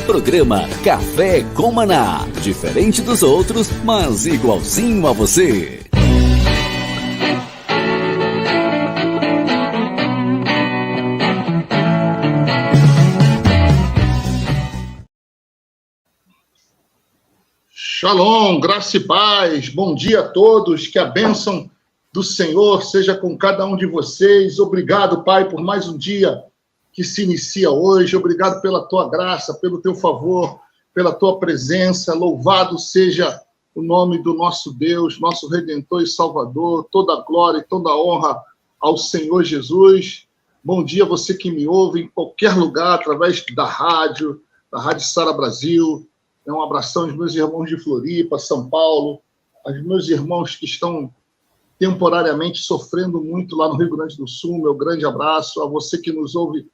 Programa Café com Maná. Diferente dos outros, mas igualzinho a você. Shalom, graça e paz, bom dia a todos, que a bênção do Senhor seja com cada um de vocês. Obrigado, Pai, por mais um dia que se inicia hoje. Obrigado pela tua graça, pelo teu favor, pela tua presença. Louvado seja o nome do nosso Deus, nosso Redentor e Salvador. Toda a glória e toda a honra ao Senhor Jesus. Bom dia a você que me ouve em qualquer lugar, através da Rádio Sara Brasil. Um abração aos meus irmãos de Floripa, São Paulo, aos meus irmãos que estão temporariamente sofrendo muito lá no Rio Grande do Sul. Meu grande abraço a você que nos ouve,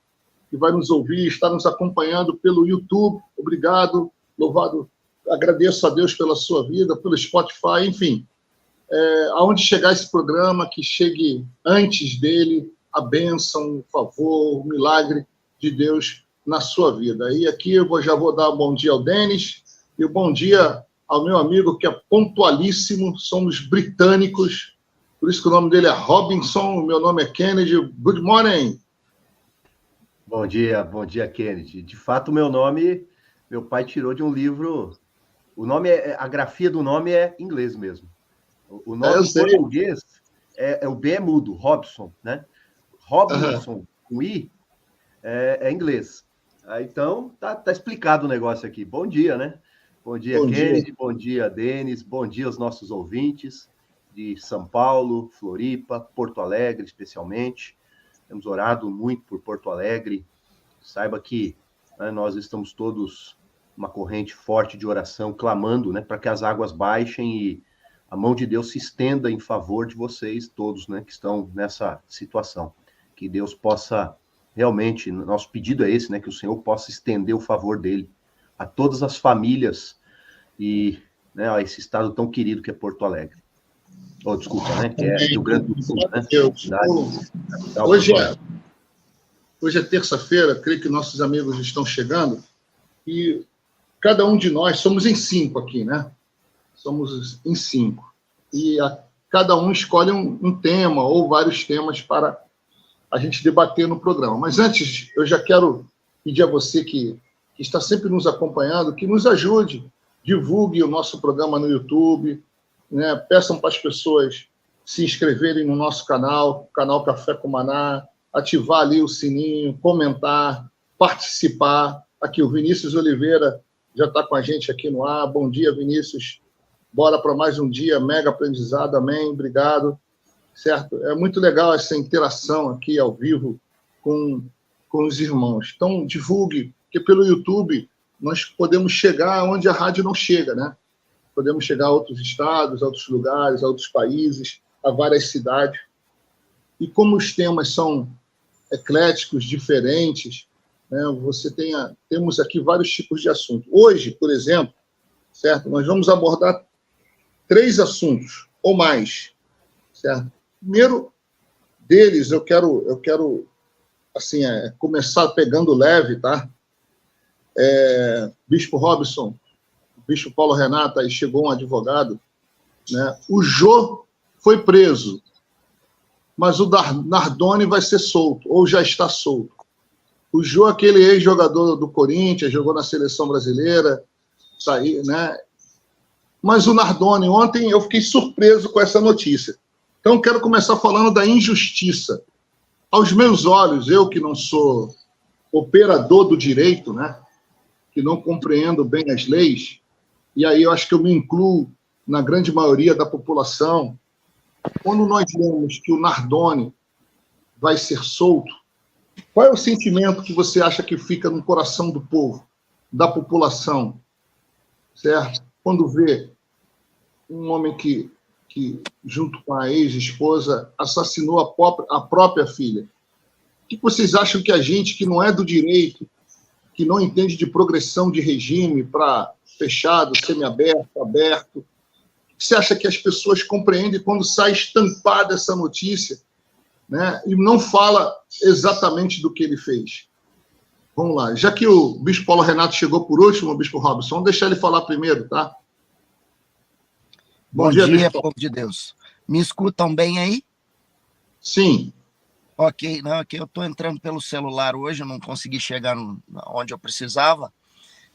que vai nos ouvir, está nos acompanhando pelo YouTube. Obrigado, louvado, agradeço a Deus pela sua vida, pelo Spotify, enfim. Aonde chegar esse programa, que chegue antes dele a bênção, o favor, o milagre de Deus na sua vida. E aqui eu já vou dar um bom dia ao Denis e um bom dia ao meu amigo, que é pontualíssimo. Somos britânicos, por isso que o nome dele é Robinson, o meu nome é Kennedy. Good morning! Bom dia, Kennedy. De fato, meu nome, meu pai tirou de um livro. O nome a grafia do nome é inglês mesmo. O nome em português o B é mudo, Robson, né? Robinson, com I, é inglês. Então, tá explicado o negócio aqui. Bom dia, né? Bom dia, Kennedy. Bom dia, Denis. Bom dia aos nossos ouvintes de São Paulo, Floripa, Porto Alegre, especialmente. Temos orado muito por Porto Alegre. Saiba que nós estamos todos numa corrente forte de oração, clamando, né, para que as águas baixem e a mão de Deus se estenda em favor de vocês todos, né, que estão nessa situação. Que Deus possa realmente, nosso pedido é esse, né, que o Senhor possa estender o favor dele a todas as famílias e, né, a esse estado tão querido que é Porto Alegre. Desculpa, né, que é Rio Grande do Sul, né? Hoje é terça-feira, creio que nossos amigos estão chegando e cada um de nós, somos em 5 aqui, né? Somos em 5. E cada um escolhe um tema ou vários temas para a gente debater no programa. Mas antes, eu já quero pedir a você que está sempre nos acompanhando, que nos ajude, divulgue o nosso programa no YouTube, né? Peçam para as pessoas se inscreverem no nosso canal Café com Maná, ativar ali o sininho, comentar, participar. Aqui o Vinícius Oliveira já está com a gente aqui no ar. Bom dia, Vinícius. Bora para mais um dia, mega aprendizado, amém, obrigado. Certo? É muito legal essa interação aqui ao vivo com os irmãos. Então, divulgue, porque pelo YouTube nós podemos chegar onde a rádio não chega, né? Podemos chegar a outros estados, a outros lugares, a outros países, a várias cidades. E como os temas são ecléticos, diferentes, né? Temos aqui vários tipos de assuntos. Hoje, por exemplo, certo? Nós vamos abordar 3 assuntos ou mais, certo? Primeiro deles, eu quero assim, começar pegando leve, tá? Bispo Robson, Bispo Paulo Renata, aí chegou um advogado, né? O Jô foi preso, mas o Nardoni vai ser solto, ou já está solto. O Jô, aquele ex-jogador do Corinthians, jogou na seleção brasileira, saiu, né? Mas o Nardoni, ontem eu fiquei surpreso com essa notícia. Então, quero começar falando da injustiça. Aos meus olhos, eu que não sou operador do direito, né, que não compreendo bem as leis, e aí eu acho que eu me incluo na grande maioria da população, quando nós vemos que o Nardoni vai ser solto, qual é o sentimento que você acha que fica no coração do povo, da população, certo? Quando vê um homem que junto com a ex-esposa, assassinou a própria filha. O que vocês acham que a gente, que não é do direito, que não entende de progressão de regime para fechado, semiaberto, aberto, o que você acha que as pessoas compreendem quando sai estampada essa notícia, né, e não fala exatamente do que ele fez? Vamos lá. Já que o Bispo Paulo Renato chegou por último, o Bispo Robson, vamos deixar ele falar primeiro, tá? Bom dia, povo de Deus. Me escutam bem aí? Sim. Ok, não, aqui eu estou entrando pelo celular hoje, eu não consegui chegar onde eu precisava.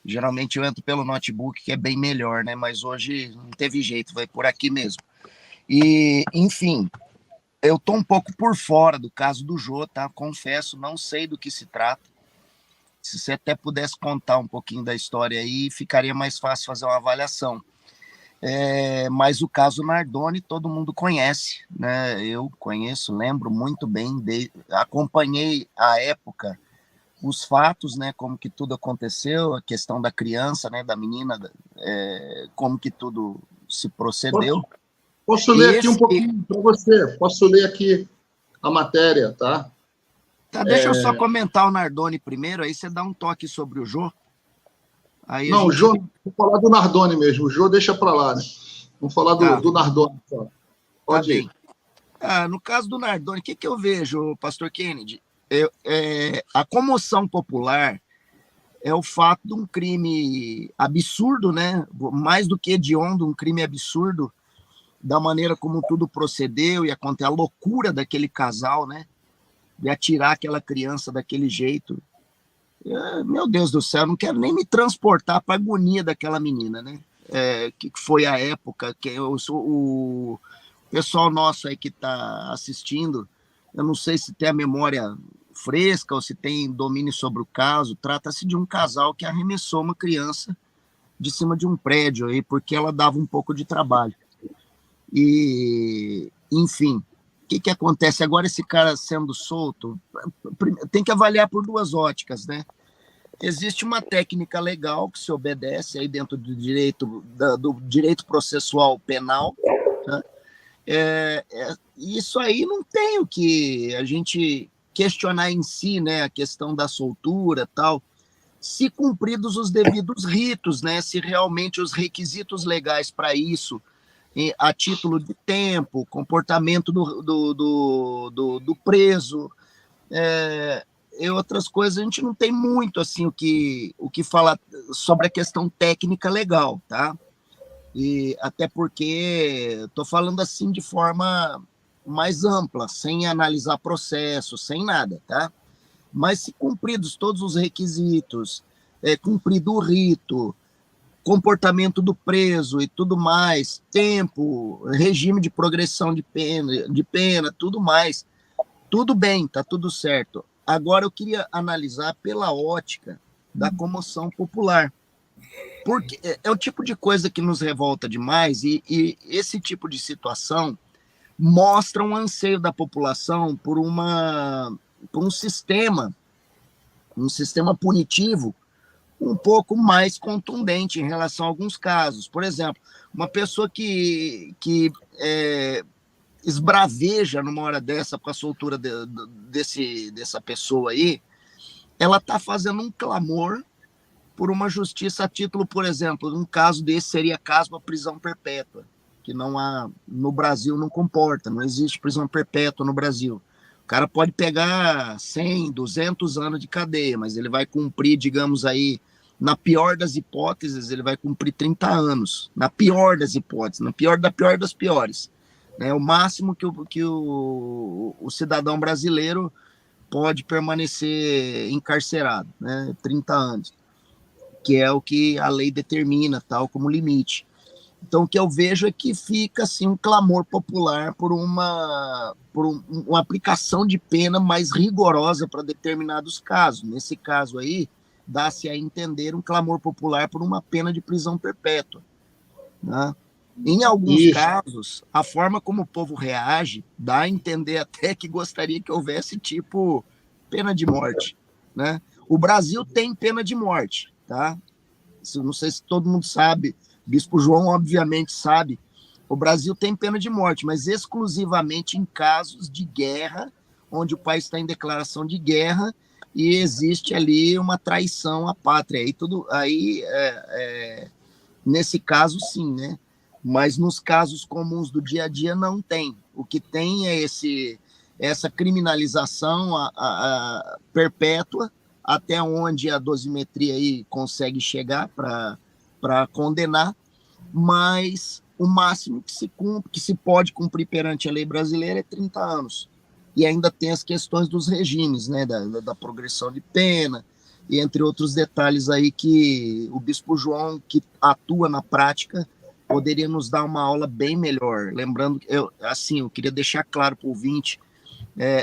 Geralmente eu entro pelo notebook, que é bem melhor, né? Mas hoje não teve jeito, vai por aqui mesmo. E, enfim, eu estou um pouco por fora do caso do Jô, tá? Confesso, não sei do que se trata. Se você até pudesse contar um pouquinho da história aí, ficaria mais fácil fazer uma avaliação. Mas o caso Nardoni todo mundo conhece, né? Eu conheço, lembro muito bem, acompanhei à época os fatos, né? Como que tudo aconteceu, a questão da criança, né? Da menina, como que tudo se procedeu. Posso ler aqui um pouquinho para você? Posso ler aqui a matéria, tá? Tá, deixa eu só comentar o Nardoni primeiro, aí você dá um toque sobre o Jô. Aí não, o Jô, vou falar do Nardoni mesmo. O Jô deixa para lá, né? Vamos falar do Nardoni. Só. Pode ir. No caso do Nardoni, o que eu vejo, Pastor Kennedy? A comoção popular é o fato de um crime absurdo, né? Mais do que hediondo, um crime absurdo, da maneira como tudo procedeu e a loucura daquele casal, né? De atirar aquela criança daquele jeito. Meu Deus do céu, não quero nem me transportar para a agonia daquela menina, né? Que foi a época que o pessoal nosso aí que está assistindo, eu não sei se tem a memória fresca ou se tem domínio sobre o caso. Trata-se de um casal que arremessou uma criança de cima de um prédio aí porque ela dava um pouco de trabalho. E, enfim, o que acontece agora? Esse cara sendo solto, tem que avaliar por duas óticas, né? Existe uma técnica legal que se obedece aí dentro do direito processual penal, né? Isso aí não tem o que a gente questionar em si, né? A questão da soltura, tal, se cumpridos os devidos ritos, né? Se realmente os requisitos legais para isso, a título de tempo, comportamento do preso, e outras coisas, a gente não tem muito assim o que falar sobre a questão técnica legal, tá? E até porque estou falando assim de forma mais ampla, sem analisar processo, sem nada, tá? Mas se cumpridos todos os requisitos, cumprido o rito, comportamento do preso e tudo mais, tempo, regime de progressão de pena, tudo mais, tudo bem, tá tudo certo. Agora eu queria analisar pela ótica da comoção popular, porque é o tipo de coisa que nos revolta demais e esse tipo de situação mostra um anseio da população por um sistema punitivo um pouco mais contundente em relação a alguns casos. Por exemplo, uma pessoa que esbraveja numa hora dessa com a soltura dessa pessoa aí, ela está fazendo um clamor por uma justiça a título, por exemplo, um caso desse seria caso para prisão perpétua, que não há, no Brasil não comporta, não existe prisão perpétua no Brasil. O cara pode pegar 100, 200 anos de cadeia, mas ele vai cumprir, digamos aí, na pior das hipóteses, ele vai cumprir 30 anos. Na pior das hipóteses, na pior das piores. O máximo que o cidadão brasileiro pode permanecer encarcerado, né? 30 anos, que é o que a lei determina, tal como limite. Então, o que eu vejo é que fica assim, um clamor popular por uma aplicação de pena mais rigorosa para determinados casos. Nesse caso aí, dá-se a entender um clamor popular por uma pena de prisão perpétua, né? Em alguns casos, a forma como o povo reage dá a entender até que gostaria que houvesse, tipo, pena de morte, né? O Brasil tem pena de morte, tá? Não sei se todo mundo sabe, Bispo João obviamente sabe, o Brasil tem pena de morte, mas exclusivamente em casos de guerra, onde o país está em declaração de guerra e existe ali uma traição à pátria. Nesse caso, sim, né? Mas nos casos comuns do dia a dia não tem. O que tem é essa criminalização perpétua, até onde a dosimetria aí consegue chegar para condenar, mas o máximo que se pode cumprir perante a lei brasileira é 30 anos. E ainda tem as questões dos regimes, né, da progressão de pena, e entre outros detalhes aí que o Bispo João, que atua na prática, poderia nos dar uma aula bem melhor. Lembrando que eu queria deixar claro para o ouvinte,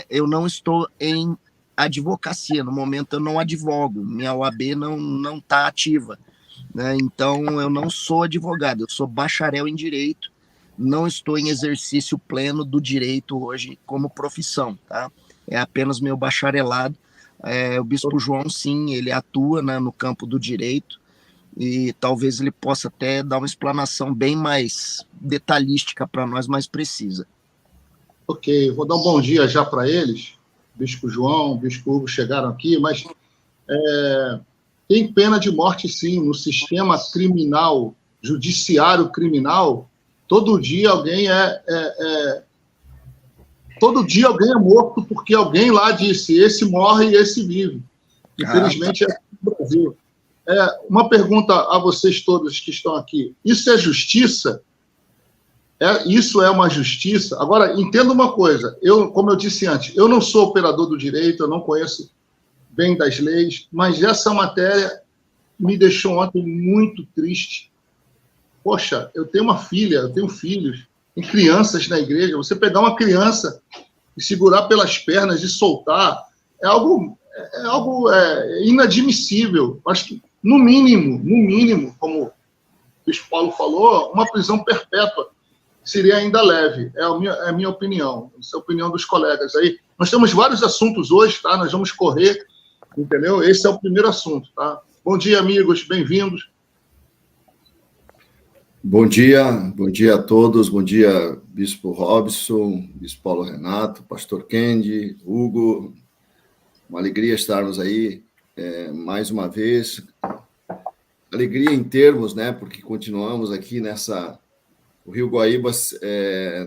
eu não estou em advocacia, no momento eu não advogo, minha OAB não está ativa, né? Então eu não sou advogado, eu sou bacharel em Direito, não estou em exercício pleno do direito hoje como profissão, tá? É apenas meu bacharelado. O Bispo João, sim, ele atua, né, no campo do direito, e talvez ele possa até dar uma explanação bem mais detalhística para nós, mais precisa. Ok, vou dar um bom dia já para eles. Bispo João, Bispo Hugo chegaram aqui, mas tem pena de morte, sim, no sistema criminal, judiciário criminal. Todo dia alguém todo dia alguém é morto porque alguém lá disse: esse morre e esse vive. Infelizmente é no Brasil. Uma pergunta a vocês todos que estão aqui: isso é justiça? Isso é uma justiça? Agora, entenda uma coisa, como eu disse antes, eu não sou operador do direito, eu não conheço bem das leis, mas essa matéria me deixou ontem muito triste. Poxa, eu tenho uma filha, eu tenho filhos, tem crianças na igreja. Você pegar uma criança e segurar pelas pernas e soltar é algo inadmissível. Acho que, no mínimo, como o Bispo Paulo falou, uma prisão perpétua seria ainda leve. É a minha opinião, essa é a opinião dos colegas aí. Nós temos vários assuntos hoje, tá? Nós vamos correr, entendeu? Esse é o primeiro assunto, tá? Bom dia, amigos, bem-vindos. Bom dia a todos, bom dia, Bispo Robson, Bispo Paulo Renato, Pastor Kendi, Hugo, uma alegria estarmos aí mais uma vez, alegria em termos, né, porque continuamos aqui o Rio Guaíba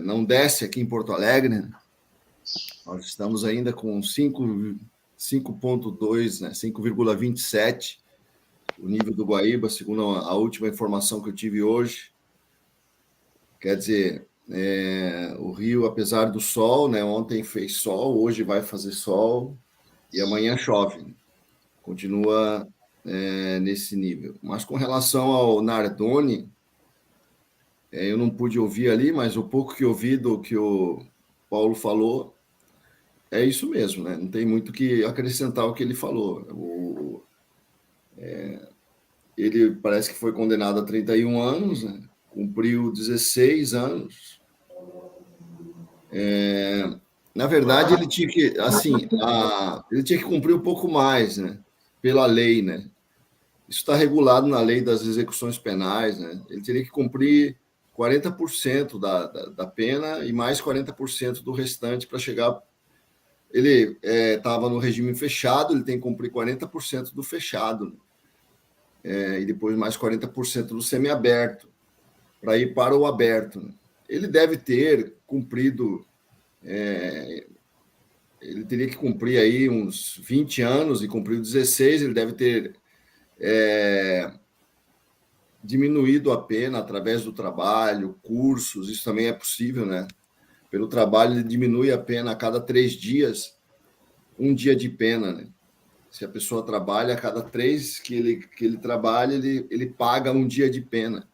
não desce aqui em Porto Alegre, né? Nós estamos ainda com 5,2, né, 5,27, o nível do Guaíba, segundo a última informação que eu tive hoje. Quer dizer, o Rio, apesar do sol, né, ontem fez sol, hoje vai fazer sol e amanhã chove. Continua nesse nível. Mas com relação ao Nardoni, eu não pude ouvir ali, mas o pouco que ouvi do que o Paulo falou, é isso mesmo, né? Não tem muito o que acrescentar ao que ele falou. Ele parece que foi condenado a 31 anos, né? Cumpriu 16 anos. Na verdade, ele tinha que, ele tinha que cumprir um pouco mais, né? Pela lei, né? Isso está regulado na lei das execuções penais, né? Ele teria que cumprir 40% da pena e mais 40% do restante para chegar. Ele estava no regime fechado, ele tem que cumprir 40% do fechado, né? E depois mais 40% do semiaberto, para ir para o aberto, né? Ele deve ter cumprido, ele teria que cumprir aí uns 20 anos e cumpriu 16, ele deve ter diminuído a pena através do trabalho, cursos, isso também é possível, né? Pelo trabalho, ele diminui a pena a cada 3 dias, 1 dia de pena, né? Se a pessoa trabalha, a cada 3 que ele trabalha, ele paga 1 dia de pena,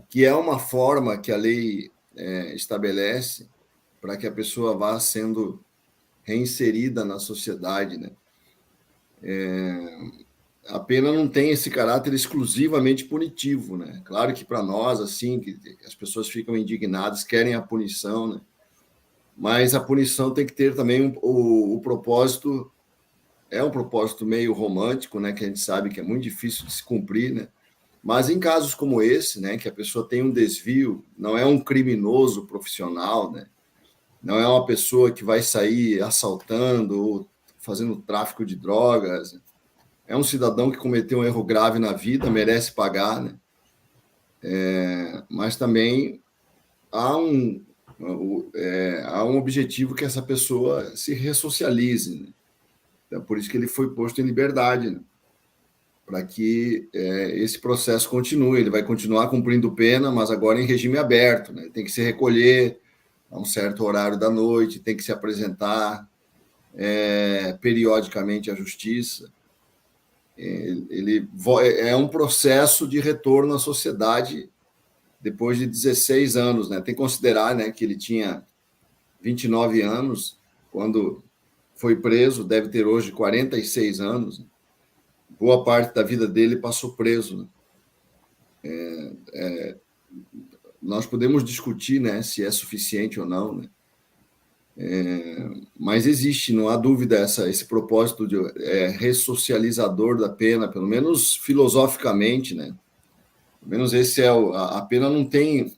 que é uma forma que a lei estabelece para que a pessoa vá sendo reinserida na sociedade, né? A pena não tem esse caráter exclusivamente punitivo, né? Claro que para nós, assim, que as pessoas ficam indignadas, querem a punição, né? Mas a punição tem que ter também o propósito, um propósito meio romântico, né? Que a gente sabe que é muito difícil de se cumprir, né? Mas em casos como esse, né? Que a pessoa tem um desvio, não é um criminoso profissional, né? Não é uma pessoa que vai sair assaltando ou fazendo tráfico de drogas, né? É um cidadão que cometeu um erro grave na vida, merece pagar, né? Mas também há um objetivo que essa pessoa se ressocialize, né? Então, por isso que ele foi posto em liberdade, né? Para que esse processo continue. Ele vai continuar cumprindo pena, mas agora em regime aberto, né? Tem que se recolher a um certo horário da noite, tem que se apresentar periodicamente à justiça. Ele é um processo de retorno à sociedade depois de 16 anos, né? Tem que considerar, né, que ele tinha 29 anos quando foi preso, deve ter hoje 46 anos. Boa parte da vida dele passou preso, né? Nós podemos discutir, né, se é suficiente ou não, né? Mas existe, não há dúvida, esse propósito de ressocializador da pena, pelo menos filosoficamente, né? Pelo menos esse a pena não tem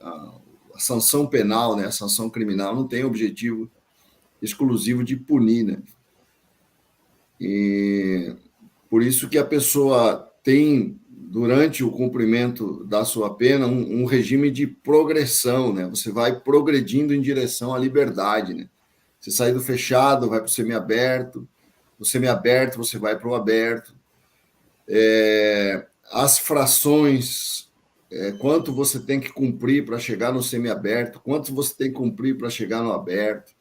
a sanção penal, né? A sanção criminal não tem objetivo exclusivo de punir, né? E por isso que a pessoa tem, durante o cumprimento da sua pena, um regime de progressão, né? Você vai progredindo em direção à liberdade, né? Você sai do fechado, vai para o semiaberto, do semiaberto você vai para o aberto. As frações, quanto você tem que cumprir para chegar no semiaberto, quanto você tem que cumprir para chegar no aberto,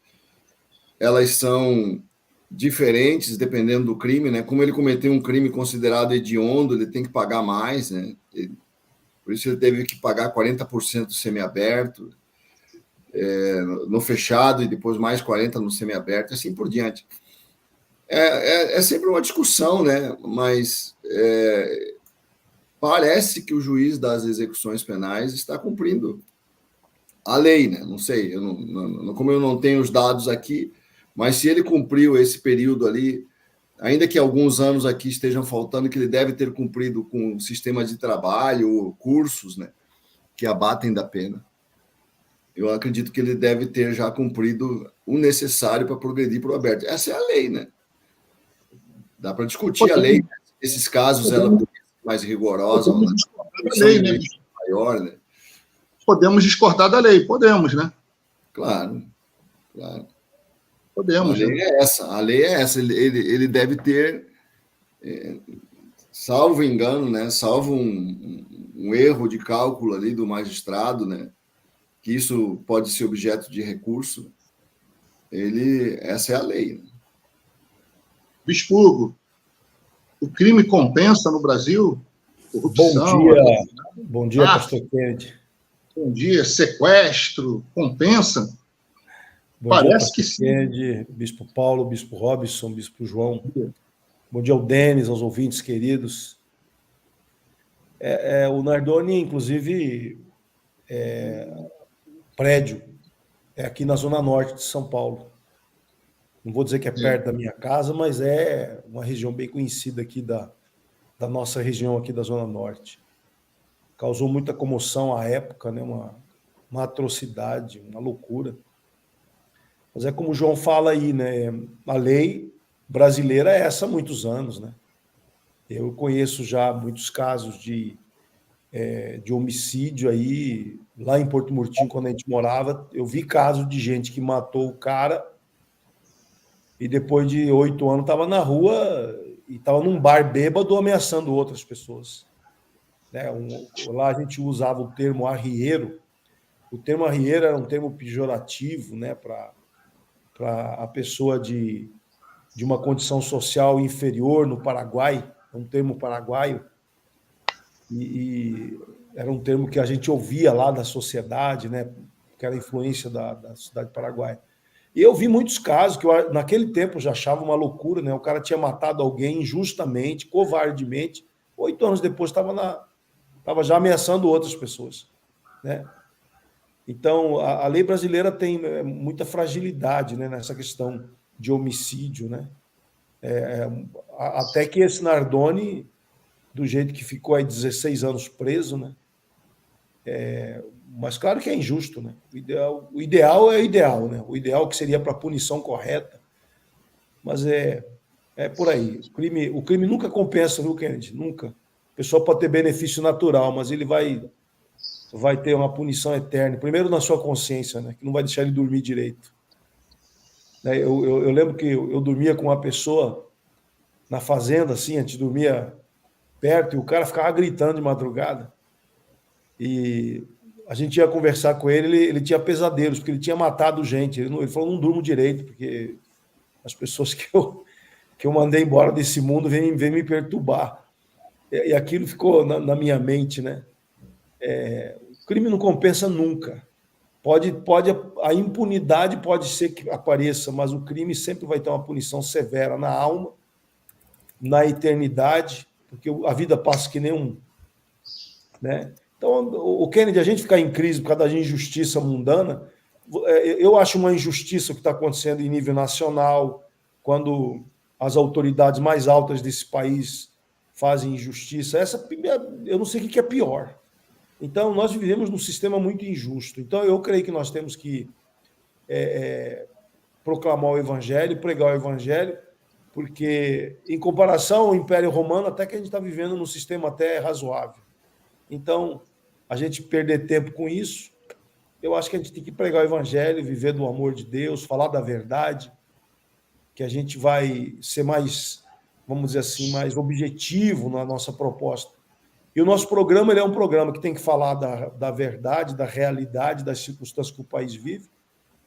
elas são diferentes dependendo do crime, né? Como ele cometeu um crime considerado hediondo, ele tem que pagar mais, né? Por isso ele teve que pagar 40% do semiaberto, no fechado, e depois mais 40% no semiaberto, assim por diante. É sempre uma discussão, né? Mas parece que o juiz das execuções penais está cumprindo a lei, né? Não sei, como eu não tenho os dados aqui, mas se ele cumpriu esse período ali, ainda que alguns anos aqui estejam faltando, que ele deve ter cumprido com sistemas de trabalho, cursos, né, que abatem da pena, eu acredito que ele deve ter já cumprido o necessário para progredir para o aberto. Essa é a lei, né? Dá para discutir a lei, nesses casos ela é mais rigorosa, podemos discordar da lei, né? Maior, né? Podemos discordar da lei, podemos, né? Claro. Podemos. A lei é essa. Ele deve ter, salvo engano, né? Salvo um erro de cálculo ali do magistrado, né? Que isso pode ser objeto de recurso. Essa é a lei. Né? Bispo Hugo, o crime compensa no Brasil? Corrupção? Bom dia, pastor Kennedy. Bom dia, sequestro, compensa? Parece que sim. Kennedy, Bispo Paulo, Bispo Robson, Bispo João. Bom dia ao Denis, aos ouvintes queridos. O Nardoni, inclusive, prédio, é aqui na Zona Norte de São Paulo. Não vou dizer que é perto da minha casa, mas é uma região bem conhecida aqui da nossa região aqui da Zona Norte. Causou muita comoção à época, né? Uma atrocidade, uma loucura. Mas é como o João fala aí, né? A lei brasileira é essa há muitos anos, né? Eu conheço já muitos casos de homicídio aí, lá em Porto Murtinho, quando a gente morava, eu vi casos de gente que matou o cara e depois de 8 anos estava na rua e estava num bar bêbado ameaçando outras pessoas. Né? Lá a gente usava o termo arrieiro. O termo arrieiro era um termo pejorativo, né, para a pessoa de uma condição social inferior no Paraguai, é um termo paraguaio, e era um termo que a gente ouvia lá da sociedade, né, que era a influência da sociedade paraguaia. E eu vi muitos casos que eu, naquele tempo, eu já achava uma loucura, né? O cara tinha matado alguém injustamente, covardemente, 8 anos depois estava já ameaçando outras pessoas, né? Então, a lei brasileira tem muita fragilidade, né, nessa questão de homicídio, né? Até que esse Nardoni, do jeito que ficou aí 16 anos preso, né? Mas claro que é injusto, né? O ideal é ideal, né? O ideal que seria para a punição correta, mas é por aí. O crime nunca compensa, viu, Kennedy? Nunca. O pessoal pode ter benefício natural, mas ele vai ter uma punição eterna. Primeiro na sua consciência, né? Que não vai deixar ele dormir direito. né? Eu lembro que eu dormia com uma pessoa na fazenda, assim, a gente dormia perto, e o cara ficava gritando de madrugada. E a gente ia conversar com ele, ele tinha pesadelos, porque ele tinha matado gente. Ele falou, não durmo direito, porque as pessoas que eu mandei embora desse mundo vêm me perturbar. E aquilo ficou na minha mente, né? O crime não compensa nunca. A impunidade pode ser que apareça, mas o crime sempre vai ter uma punição severa na alma, na eternidade, porque a vida passa que nem um, né? Então, o Kennedy, a gente ficar em crise por causa da injustiça mundana, eu acho uma injustiça o que está acontecendo em nível nacional, quando as autoridades mais altas desse país fazem injustiça. Eu não sei o que é pior. Então, nós vivemos num sistema muito injusto. Então, eu creio que nós temos que proclamar o Evangelho, pregar o Evangelho, porque, em comparação ao Império Romano, até que a gente está vivendo num sistema até razoável. Então, a gente perder tempo com isso, eu acho que a gente tem que pregar o Evangelho, viver do amor de Deus, falar da verdade, que a gente vai ser mais, vamos dizer assim, mais objetivo na nossa proposta. E o nosso programa ele é um programa que tem que falar da verdade, da realidade, das circunstâncias que o país vive,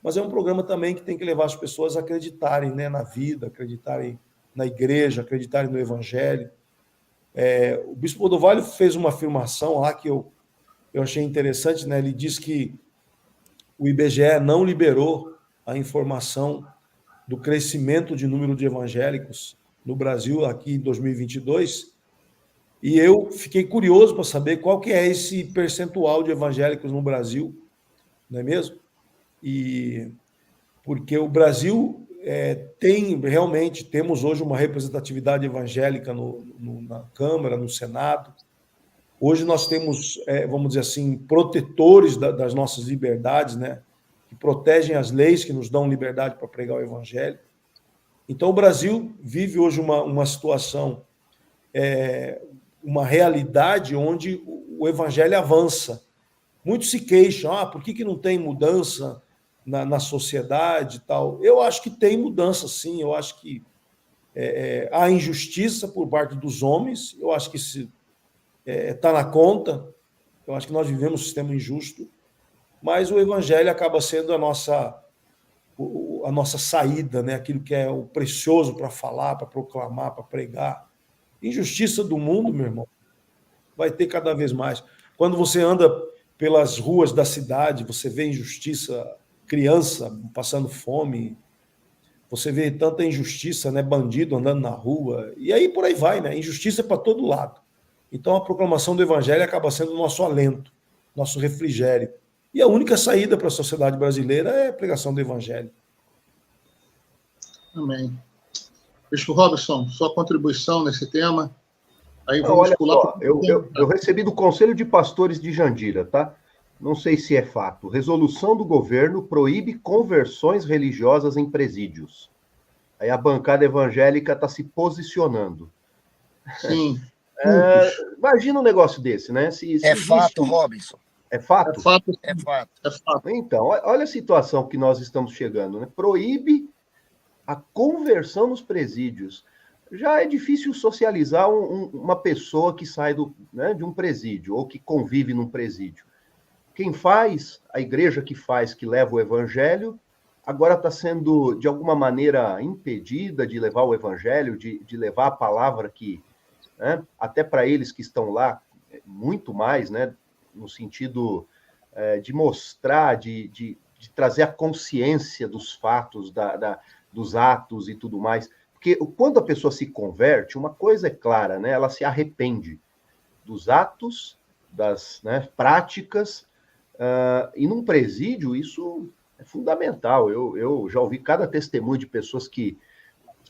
mas é um programa também que tem que levar as pessoas a acreditarem, né, na vida, acreditarem na igreja, acreditarem no Evangelho. O Bispo Odovalho fez uma afirmação lá que eu achei interessante, né? Ele diz que o IBGE não liberou a informação do crescimento de número de evangélicos no Brasil aqui em 2022, e eu fiquei curioso para saber qual que é esse percentual de evangélicos no Brasil, não é mesmo? E porque o Brasil temos hoje uma representatividade evangélica na Câmara, no Senado. Hoje nós temos, vamos dizer assim, protetores das nossas liberdades, né? Que protegem as leis, que nos dão liberdade para pregar o Evangelho. Então, o Brasil vive hoje uma situação, uma realidade onde o Evangelho avança. Muitos se queixam, por que não tem mudança na sociedade e tal? Eu acho que tem mudança, sim. Eu acho que há injustiça por parte dos homens. Eu acho que está na conta. Eu acho que nós vivemos um sistema injusto, mas o Evangelho acaba sendo a nossa saída, né? Aquilo que é o precioso para falar, para proclamar, para pregar. Injustiça do mundo, meu irmão, vai ter cada vez mais. Quando você anda pelas ruas da cidade, você vê injustiça, criança passando fome, você vê tanta injustiça, né? Bandido andando na rua, e aí por aí vai, né? Injustiça para todo lado. Então a proclamação do Evangelho acaba sendo o nosso alento, nosso refrigério. E a única saída para a sociedade brasileira é a pregação do Evangelho. Amém. Bispo Robson, sua contribuição nesse tema. Aí Não, vamos olha pular só, eu recebi do Conselho de Pastores de Jandira, tá? Não sei se é fato. Resolução do governo proíbe conversões religiosas em presídios. Aí a bancada evangélica está se posicionando. Sim. Imagina um negócio desse, né? Se fato, Robson. É fato? É fato. É fato. É fato. Então, olha a situação que nós estamos chegando, né? Proíbe a conversão nos presídios. Já é difícil socializar uma pessoa que sai de um presídio ou que convive num presídio. Quem faz, a igreja que leva o evangelho, agora está sendo, de alguma maneira, impedida de levar o evangelho, de levar a palavra que, né, até para eles que estão lá, muito mais, né, no sentido de mostrar, de trazer a consciência dos fatos, dos atos e tudo mais. Porque quando a pessoa se converte, uma coisa é clara, né? Ela se arrepende dos atos, das, né, práticas, e num presídio isso é fundamental. Eu já ouvi cada testemunho de pessoas que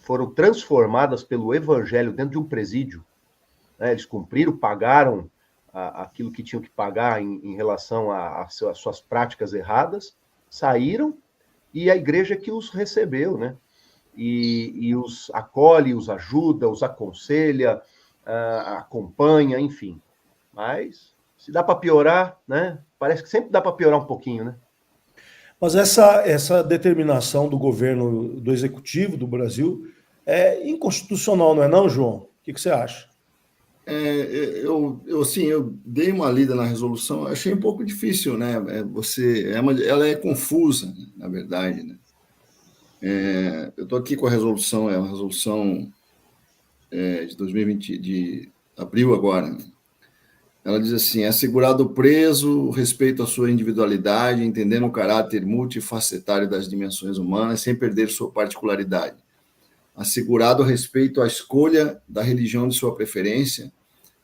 foram transformadas pelo evangelho dentro de um presídio, né? Eles cumpriram, pagaram aquilo que tinham que pagar em relação às suas práticas erradas, saíram, e a igreja que os recebeu, né? E os acolhe, os ajuda, os aconselha, acompanha, enfim. Mas se dá para piorar, né? Parece que sempre dá para piorar um pouquinho, né? Mas essa determinação do governo, do executivo do Brasil, é inconstitucional, não é não, João? O que você acha? Eu dei uma lida na resolução, achei um pouco difícil, né? Ela é confusa, na verdade, né? Eu estou aqui com a resolução, é uma resolução de 2020, de abril agora, né? Ela diz assim: é assegurado ao preso o respeito à sua individualidade, entendendo o caráter multifacetário das dimensões humanas, sem perder sua particularidade. Assegurado o respeito à escolha da religião de sua preferência,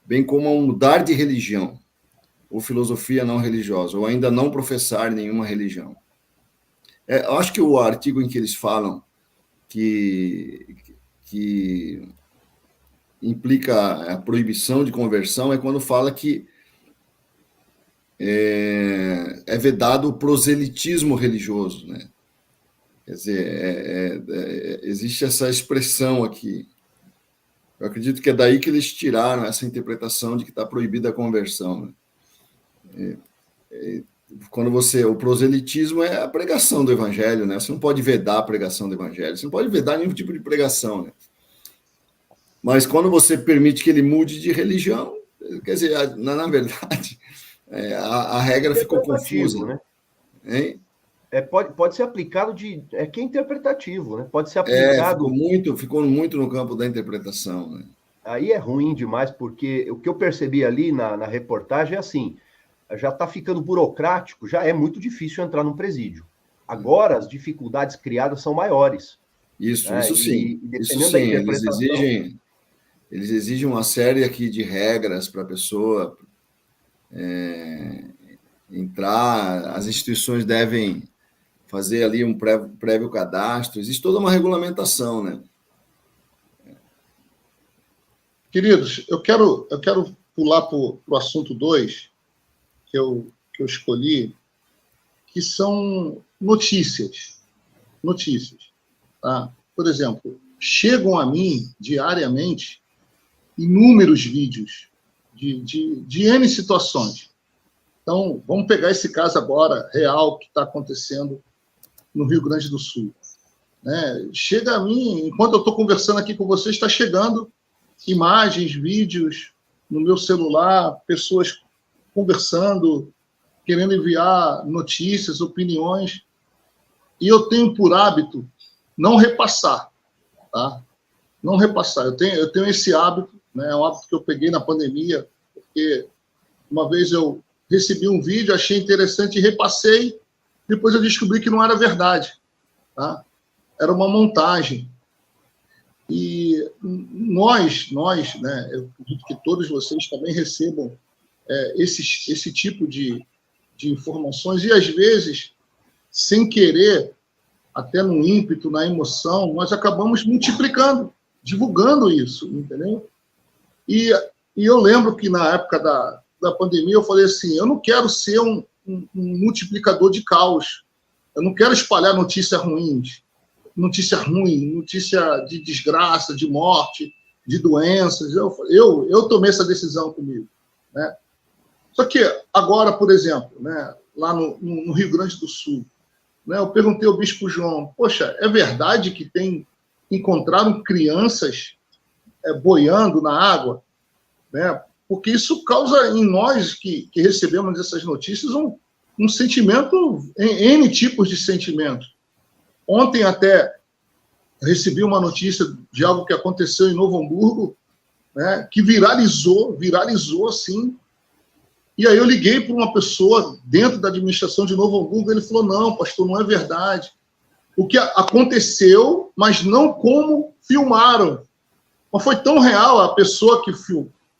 bem como ao mudar de religião, ou filosofia não religiosa, ou ainda não professar nenhuma religião. Eu acho que o artigo em que eles falam que implica a proibição de conversão é quando fala que é vedado o proselitismo religioso, né? Quer dizer, existe essa expressão aqui. Eu acredito que é daí que eles tiraram essa interpretação de que está proibida a conversão, né? Quando o proselitismo é a pregação do evangelho, né? Você não pode vedar a pregação do evangelho, você não pode vedar nenhum tipo de pregação, né? Mas quando você permite que ele mude de religião, quer dizer, na verdade, a regra ficou confusa, né? Hein? Pode ser aplicado que é interpretativo, né? Pode ser aplicado. Ficou muito no campo da interpretação, né? Aí é ruim demais, porque o que eu percebi ali na reportagem é assim: já está ficando burocrático, já é muito difícil entrar num presídio. Agora as dificuldades criadas são maiores. Isso sim. Isso sim, eles exigem uma série aqui de regras para a pessoa entrar, as instituições devem fazer ali um prévio cadastro, existe toda uma regulamentação, né? Queridos, eu quero pular para o assunto 2, que eu escolhi, que são notícias. Tá? Por exemplo, chegam a mim diariamente inúmeros vídeos de N situações. Então, vamos pegar esse caso agora, real, que está acontecendo no Rio Grande do Sul. Né? Chega a mim, enquanto eu estou conversando aqui com vocês, está chegando imagens, vídeos no meu celular, pessoas conversando, querendo enviar notícias, opiniões, e eu tenho por hábito não repassar, tá? Não repassar. Eu tenho esse hábito, né? É um hábito que eu peguei na pandemia, porque uma vez eu recebi um vídeo, achei interessante e repassei, depois eu descobri que não era verdade, tá? Era uma montagem. E nós, né, eu acredito que todos vocês também recebam esse tipo de informações, e às vezes, sem querer, até no ímpeto, na emoção, nós acabamos multiplicando, divulgando isso, entendeu? E eu lembro que na época da pandemia eu falei assim: eu não quero ser um multiplicador de caos, eu não quero espalhar notícia ruim, notícia de desgraça, de morte, de doenças. Eu tomei essa decisão comigo, né? Só que agora, por exemplo, né, lá no Rio Grande do Sul, né, eu perguntei ao Bispo João: poxa, é verdade que encontraram crianças boiando na água? Né? Porque isso causa em nós que recebemos essas notícias um sentimento, N tipos de sentimentos. Ontem até recebi uma notícia de algo que aconteceu em Novo Hamburgo, né, que viralizou assim. E aí eu liguei para uma pessoa dentro da administração de Novo Hamburgo, ele falou: não, pastor, não é verdade. O que aconteceu, mas não como filmaram. Mas foi tão real, a pessoa que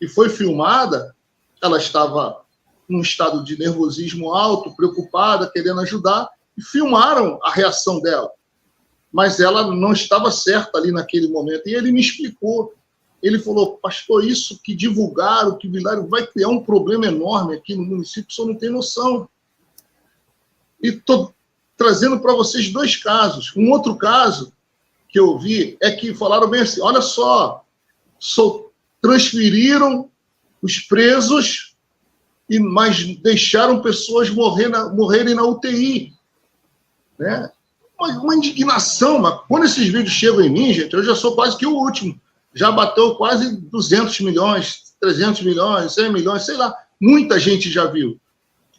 foi filmada, ela estava num estado de nervosismo alto, preocupada, querendo ajudar, e filmaram a reação dela. Mas ela não estava certa ali naquele momento. E ele me explicou. Ele falou: pastor, isso que divulgaram, que viralizaram, vai criar um problema enorme aqui no município, o senhor não tem noção. E estou trazendo para vocês 2 casos. Um outro caso que eu vi é que falaram bem assim: olha só transferiram os presos, mas deixaram pessoas morrerem na UTI. né? Uma indignação, mas quando esses vídeos chegam em mim, gente, eu já sou quase que o último. Já bateu quase 200 milhões, 300 milhões, 100 milhões, sei lá. Muita gente já viu,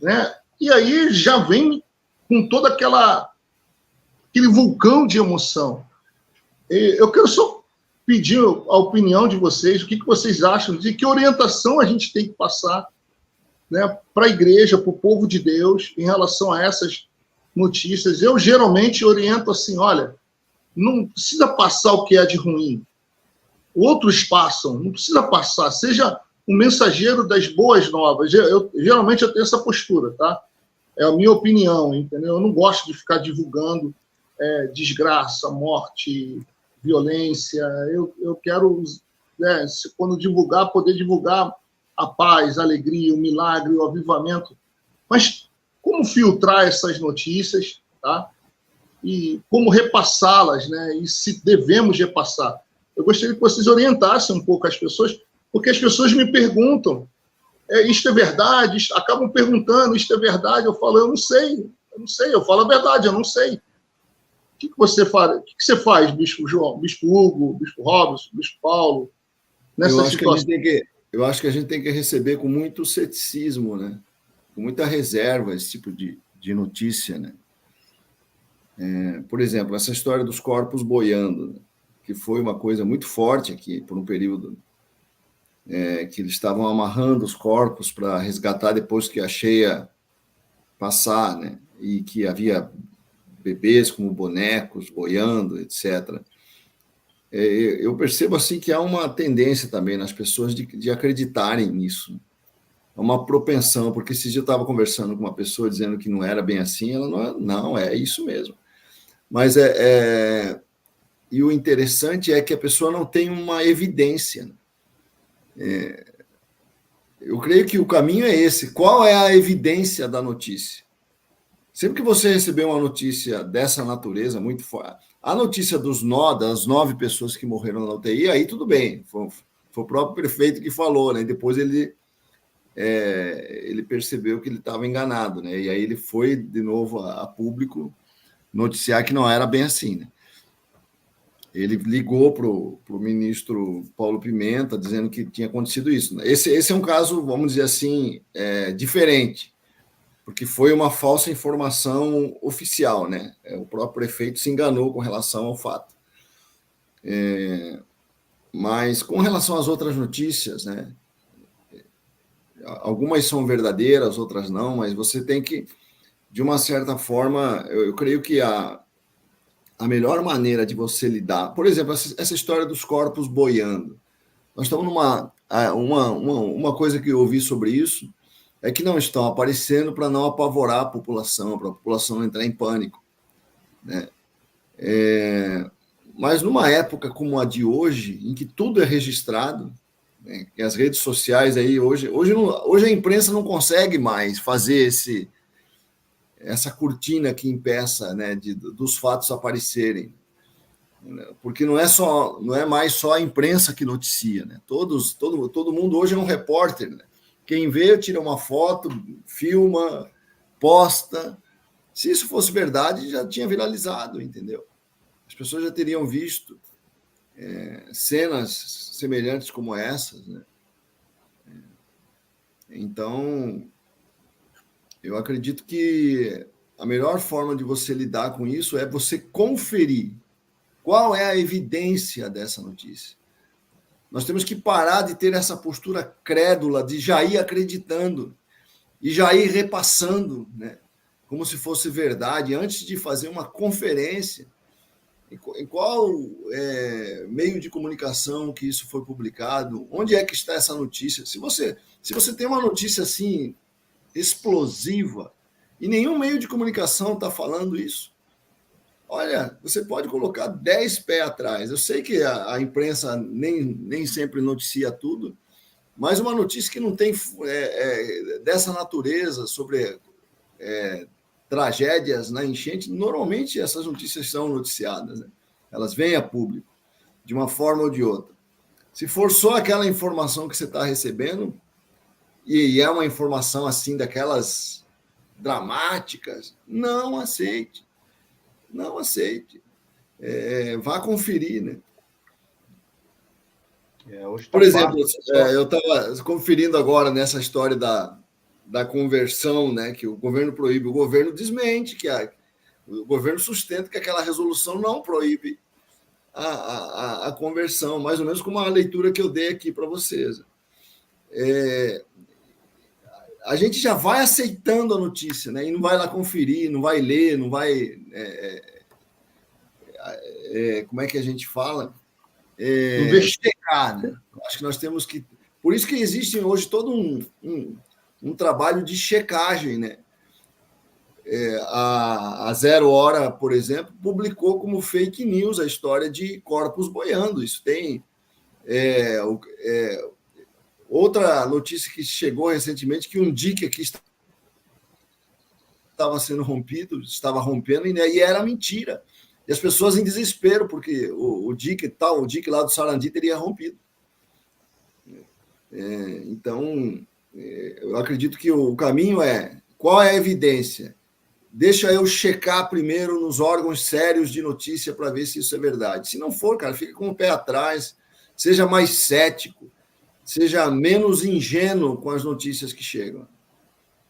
né? E aí já vem com todo aquele vulcão de emoção. Eu quero só pedir a opinião de vocês, o que vocês acham, de que orientação a gente tem que passar, né, para a igreja, para o povo de Deus, em relação a essas notícias. Eu geralmente oriento assim, olha, não precisa passar o que é de ruim. Outros passam, não precisa passar. Seja um mensageiro das boas novas. Geralmente eu tenho essa postura, tá? É a minha opinião, entendeu? Eu não gosto de ficar divulgando desgraça, morte, violência. Eu quero, né, quando divulgar, poder divulgar a paz, a alegria, o milagre, o avivamento. Mas como filtrar essas notícias, tá? E como repassá-las, né? E se devemos repassar. Eu gostaria que vocês orientassem um pouco as pessoas, porque as pessoas me perguntam, isto é verdade? Acabam perguntando, isto é verdade? Eu falo, eu não sei. Eu falo a verdade, eu não sei. O que você faz? O que você faz, Bispo João, Bispo Hugo, Bispo Robson, Bispo Paulo, nessa situação? Eu acho que a gente tem que receber com muito ceticismo, né? Com muita reserva esse tipo de notícia, né? Por exemplo, essa história dos corpos boiando, né? Que foi uma coisa muito forte aqui, por um período, que eles estavam amarrando os corpos para resgatar depois que a cheia passar, né? E que havia bebês como bonecos boiando, etc. Eu percebo assim que há uma tendência também nas pessoas de acreditarem nisso. É uma propensão, porque esses dias eu estava conversando com uma pessoa dizendo que não era bem assim, ela não é isso mesmo. Mas e o interessante é que a pessoa não tem uma evidência. Eu creio que o caminho é esse. Qual é a evidência da notícia? Sempre que você receber uma notícia dessa natureza, muito forte, a notícia das 9 pessoas que morreram na UTI, aí tudo bem. Foi o próprio prefeito que falou, né? Depois ele percebeu que ele estava enganado, né? E aí ele foi de novo a público noticiar que não era bem assim, né? Ele ligou para o ministro Paulo Pimenta, dizendo que tinha acontecido isso. Esse é um caso, vamos dizer assim, diferente, porque foi uma falsa informação oficial, né? O próprio prefeito se enganou com relação ao fato. Mas com relação às outras notícias, né? Algumas são verdadeiras, outras não, mas você tem que, de uma certa forma, eu creio que a melhor maneira de você lidar... Por exemplo, essa história dos corpos boiando. Nós estamos uma coisa que eu ouvi sobre isso é que não estão aparecendo para não apavorar a população, para a população não entrar em pânico, né? Mas numa época como a de hoje, em que tudo é registrado, né, que as redes sociais aí hoje a imprensa não consegue mais fazer essa cortina que impeça, né, dos fatos aparecerem, porque não é mais só a imprensa que noticia, né? Todo mundo hoje é um repórter, né? Quem vê tira uma foto, filma, posta. Se isso fosse verdade, já tinha viralizado, entendeu? As pessoas já teriam visto cenas semelhantes como essas, né? Então, eu acredito que a melhor forma de você lidar com isso é você conferir qual é a evidência dessa notícia. Nós temos que parar de ter essa postura crédula de já ir acreditando e já ir repassando, né, como se fosse verdade, antes de fazer uma conferência. Em qual meio de comunicação que isso foi publicado? Onde é que está essa notícia? Se você tem uma notícia assim explosiva e nenhum meio de comunicação está falando isso, olha, você pode colocar 10 pés atrás. Eu sei que a imprensa nem sempre noticia tudo, mas uma notícia que não tem dessa natureza sobre tragédias na enchente, normalmente essas notícias são noticiadas, né? Elas vêm a público, de uma forma ou de outra. Se for só aquela informação que você está recebendo, e é uma informação assim daquelas dramáticas, não aceite. não aceite. Vá conferir, né? Hoje tá Por exemplo, fácil, eu estava conferindo agora nessa história da conversão, né, que o governo proíbe, o governo desmente, o governo sustenta que aquela resolução não proíbe a conversão, mais ou menos como a leitura que eu dei aqui para vocês. A gente já vai aceitando a notícia, né, e não vai lá conferir, não vai ler, não vai... como é que a gente fala? Checar, né? Acho que nós temos que... Por isso que existe hoje todo um trabalho de checagem, né? A Zero Hora, por exemplo, publicou como fake news a história de corpos boiando. Isso tem... outra notícia que chegou recentemente, que um dique aqui estava sendo rompido, estava rompendo, e era mentira. E as pessoas em desespero, porque o dique lá do Sarandi teria rompido. Então, eu acredito que o caminho qual é a evidência? Deixa eu checar primeiro nos órgãos sérios de notícia para ver se isso é verdade. Se não for, cara, fica com o pé atrás, seja mais cético, seja menos ingênuo com as notícias que chegam.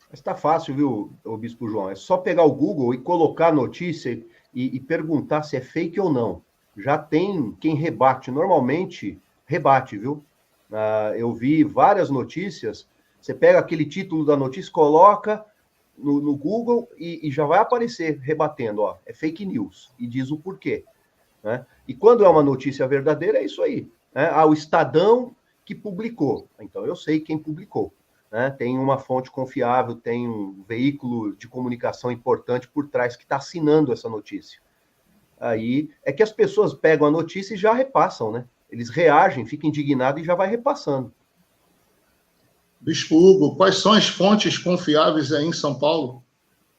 Mas está fácil, viu, o Bispo João? É só pegar o Google e colocar a notícia e perguntar se é fake ou não. Já tem quem rebate. Normalmente, rebate, viu? Eu vi várias notícias. Você pega aquele título da notícia, coloca no Google e já vai aparecer rebatendo. Ó, é fake news. E diz o porquê. Né? E quando é uma notícia verdadeira, é isso aí. Né? O Estadão que publicou. Então, eu sei quem publicou. Né? Tem uma fonte confiável, tem um veículo de comunicação importante por trás que está assinando essa notícia. Aí é que as pessoas pegam a notícia e já repassam, né? Eles reagem, ficam indignados e já vai repassando. Bispo Hugo, quais são as fontes confiáveis aí em São Paulo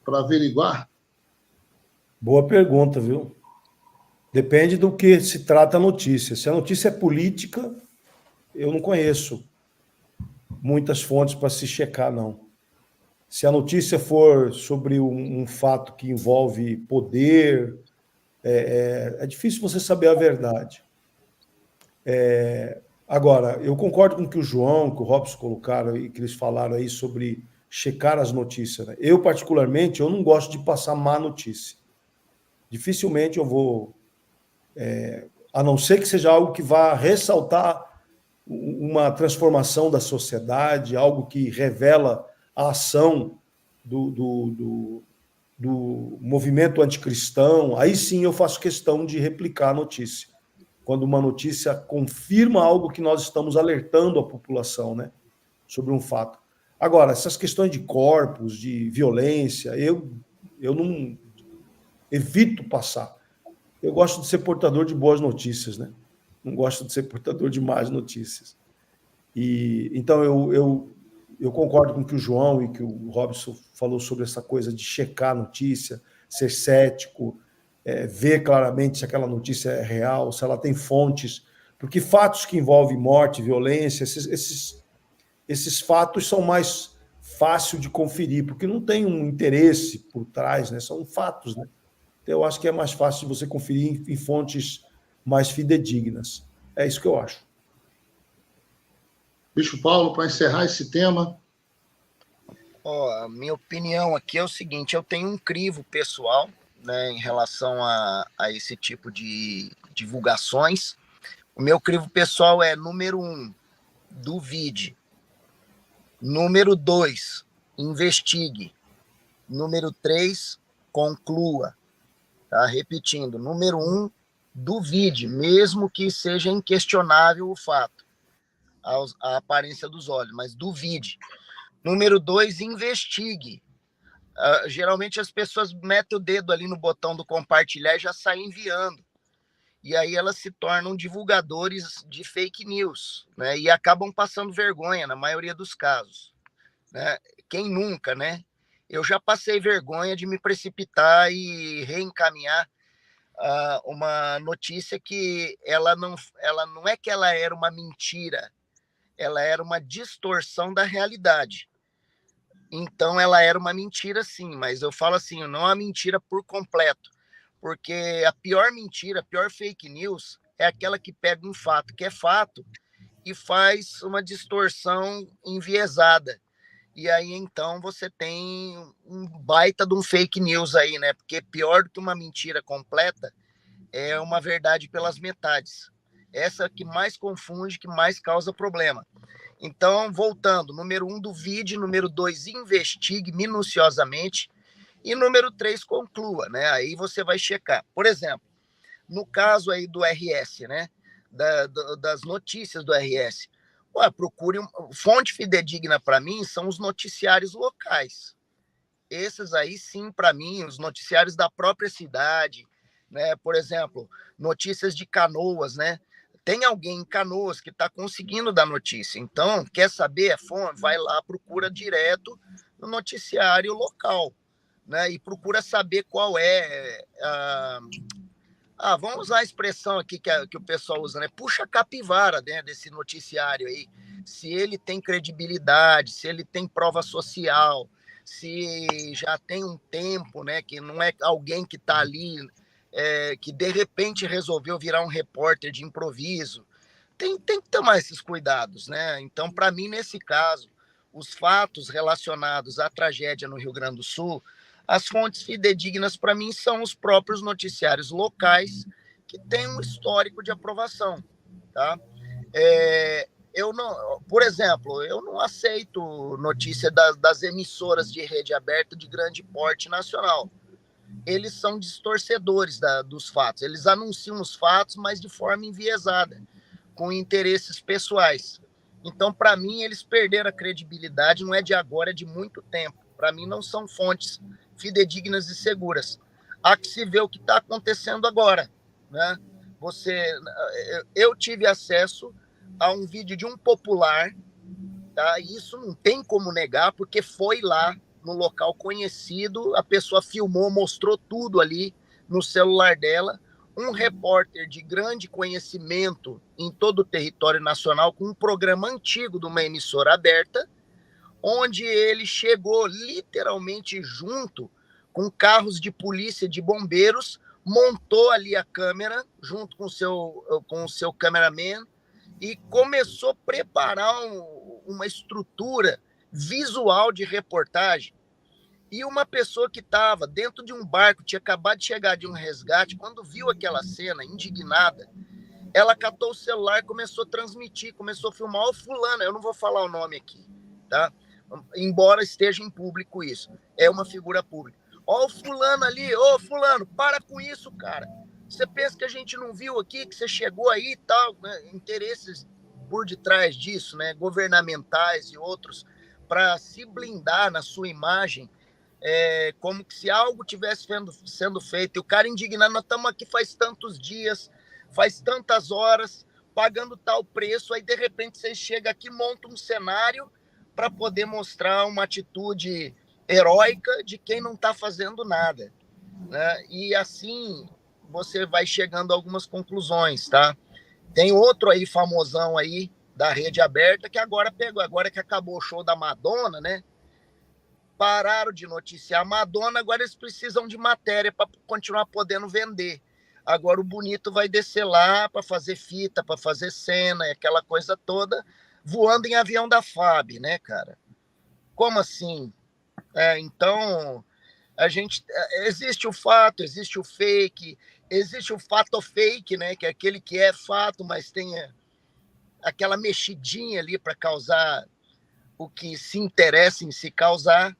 para averiguar? Boa pergunta, viu? Depende do que se trata a notícia. Se a notícia é política, eu não conheço muitas fontes para se checar, não. Se a notícia for sobre um fato que envolve poder, é difícil você saber a verdade. Agora, eu concordo com o que o João, que o Robson colocaram e que eles falaram aí sobre checar as notícias. Né? Eu, particularmente, eu não gosto de passar má notícia. Dificilmente eu vou... a não ser que seja algo que vá ressaltar uma transformação da sociedade, algo que revela a ação do movimento anticristão, aí sim eu faço questão de replicar a notícia. Quando uma notícia confirma algo que nós estamos alertando a população, né, sobre um fato. Agora, essas questões de corpos, de violência, eu não evito passar. Eu gosto de ser portador de boas notícias, né? Não gosto de ser portador de más notícias. Então, eu concordo com o que o João e que o Robson falou sobre essa coisa de checar a notícia, ser cético, ver claramente se aquela notícia é real, se ela tem fontes, porque fatos que envolvem morte, violência, esses fatos são mais fáceis de conferir, porque não tem um interesse por trás, né? São fatos, né? Então, eu acho que é mais fácil de você conferir em fontes mais fidedignas. É isso que eu acho. Bispo Paulo, para encerrar esse tema. A minha opinião aqui é o seguinte, eu tenho um crivo pessoal, né, em relação a esse tipo de divulgações. O meu crivo pessoal é, número 1, duvide. Número 2, investigue. Número 3, conclua. Tá? Repetindo, número 1, duvide, mesmo que seja inquestionável o fato, a aparência dos olhos, mas duvide. Número 2, investigue. Geralmente as pessoas metem o dedo ali no botão do compartilhar e já saem enviando. E aí elas se tornam divulgadores de fake news, né? E acabam passando vergonha na maioria dos casos. Né? Quem nunca, né? Eu já passei vergonha de me precipitar e reencaminhar uma notícia que ela não é que ela era uma mentira, ela era uma distorção da realidade. Então ela era uma mentira sim, mas eu falo assim, não é uma mentira por completo, porque a pior mentira, a pior fake news é aquela que pega um fato que é fato e faz uma distorção enviesada. E aí, então, você tem um baita de um fake news aí, né? Porque pior do que uma mentira completa é uma verdade pelas metades. Essa que mais confunde, que mais causa problema. Então, voltando, número 1, duvide, número 2, investigue minuciosamente, e número 3, conclua, né? Aí você vai checar. Por exemplo, no caso aí do RS, né? Das notícias do RS. Ué, procure fonte fidedigna para mim são os noticiários locais. Esses aí sim, para mim, os noticiários da própria cidade, né? Por exemplo, notícias de Canoas, né? Tem alguém em Canoas que está conseguindo dar notícia. Então, quer saber a fonte? Vai lá, procura direto no noticiário local, né? E procura saber qual é vamos usar a expressão aqui que o pessoal usa, né? Puxa a capivara, né, desse noticiário aí. Se ele tem credibilidade, se ele tem prova social, se já tem um tempo, né? Que não é alguém que está ali, que de repente resolveu virar um repórter de improviso. Tem que tomar esses cuidados, né? Então, para mim, nesse caso, os fatos relacionados à tragédia no Rio Grande do Sul, as fontes fidedignas para mim são os próprios noticiários locais que têm um histórico de aprovação, tá? Eu não, por exemplo, eu não aceito notícia das emissoras de rede aberta de grande porte nacional. Eles são distorcedores dos fatos. Eles anunciam os fatos, mas de forma enviesada, com interesses pessoais. Então, para mim, eles perderam a credibilidade, não é de agora, é de muito tempo. Para mim, não são fontes fidedignas e seguras. Há que se ver o que está acontecendo agora, né? Eu tive acesso a um vídeo de um popular, tá? E isso não tem como negar, porque foi lá no local conhecido, a pessoa filmou, mostrou tudo ali no celular dela, um repórter de grande conhecimento em todo o território nacional, com um programa antigo de uma emissora aberta, onde ele chegou literalmente junto com carros de polícia, de bombeiros, montou ali a câmera junto com o seu cameraman e começou a preparar uma estrutura visual de reportagem. E uma pessoa que estava dentro de um barco, tinha acabado de chegar de um resgate, quando viu aquela cena, indignada, ela catou o celular e começou a transmitir, começou a filmar. Ô, fulano, eu não vou falar o nome aqui, tá? Embora esteja em público isso. É uma figura pública. Ó o fulano ali, ô fulano, para com isso, cara. Você pensa que a gente não viu aqui, que você chegou aí e tal, né? Interesses por detrás disso, né? Governamentais e outros, para se blindar na sua imagem, como que se algo tivesse sendo feito. E o cara indignado, nós estamos aqui faz tantos dias, faz tantas horas, pagando tal preço, aí de repente você chega aqui, monta um cenário para poder mostrar uma atitude heróica de quem não está fazendo nada, né? E assim você vai chegando a algumas conclusões, tá? Tem outro aí famosão aí da rede aberta que agora pegou, agora que acabou o show da Madonna, né? Pararam de noticiar a Madonna, agora eles precisam de matéria para continuar podendo vender. Agora o bonito vai descer lá para fazer fita, para fazer cena, aquela coisa toda, voando em avião da FAB, né, cara? Como assim? Então, existe o fato, existe o fake, existe o fato fake, né, que é aquele que é fato, mas tem aquela mexidinha ali para causar o que se interessa em se causar.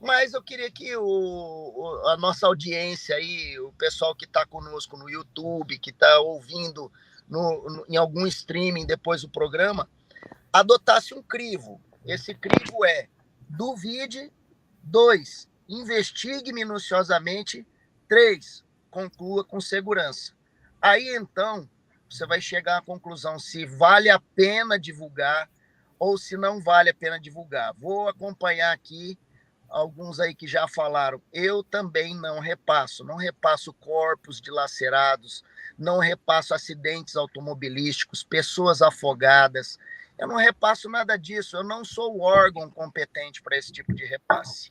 Mas eu queria que a nossa audiência aí, o pessoal que está conosco no YouTube, que está ouvindo em algum streaming depois do programa, adotasse um crivo. Esse crivo é: duvide. 2, investigue minuciosamente. 3, conclua com segurança. Aí, então, você vai chegar à conclusão se vale a pena divulgar ou se não vale a pena divulgar. Vou acompanhar aqui alguns aí que já falaram. Eu também não repasso corpos dilacerados, não repasso acidentes automobilísticos, pessoas afogadas. Eu não repasso nada disso. Eu não sou o órgão competente para esse tipo de repasse,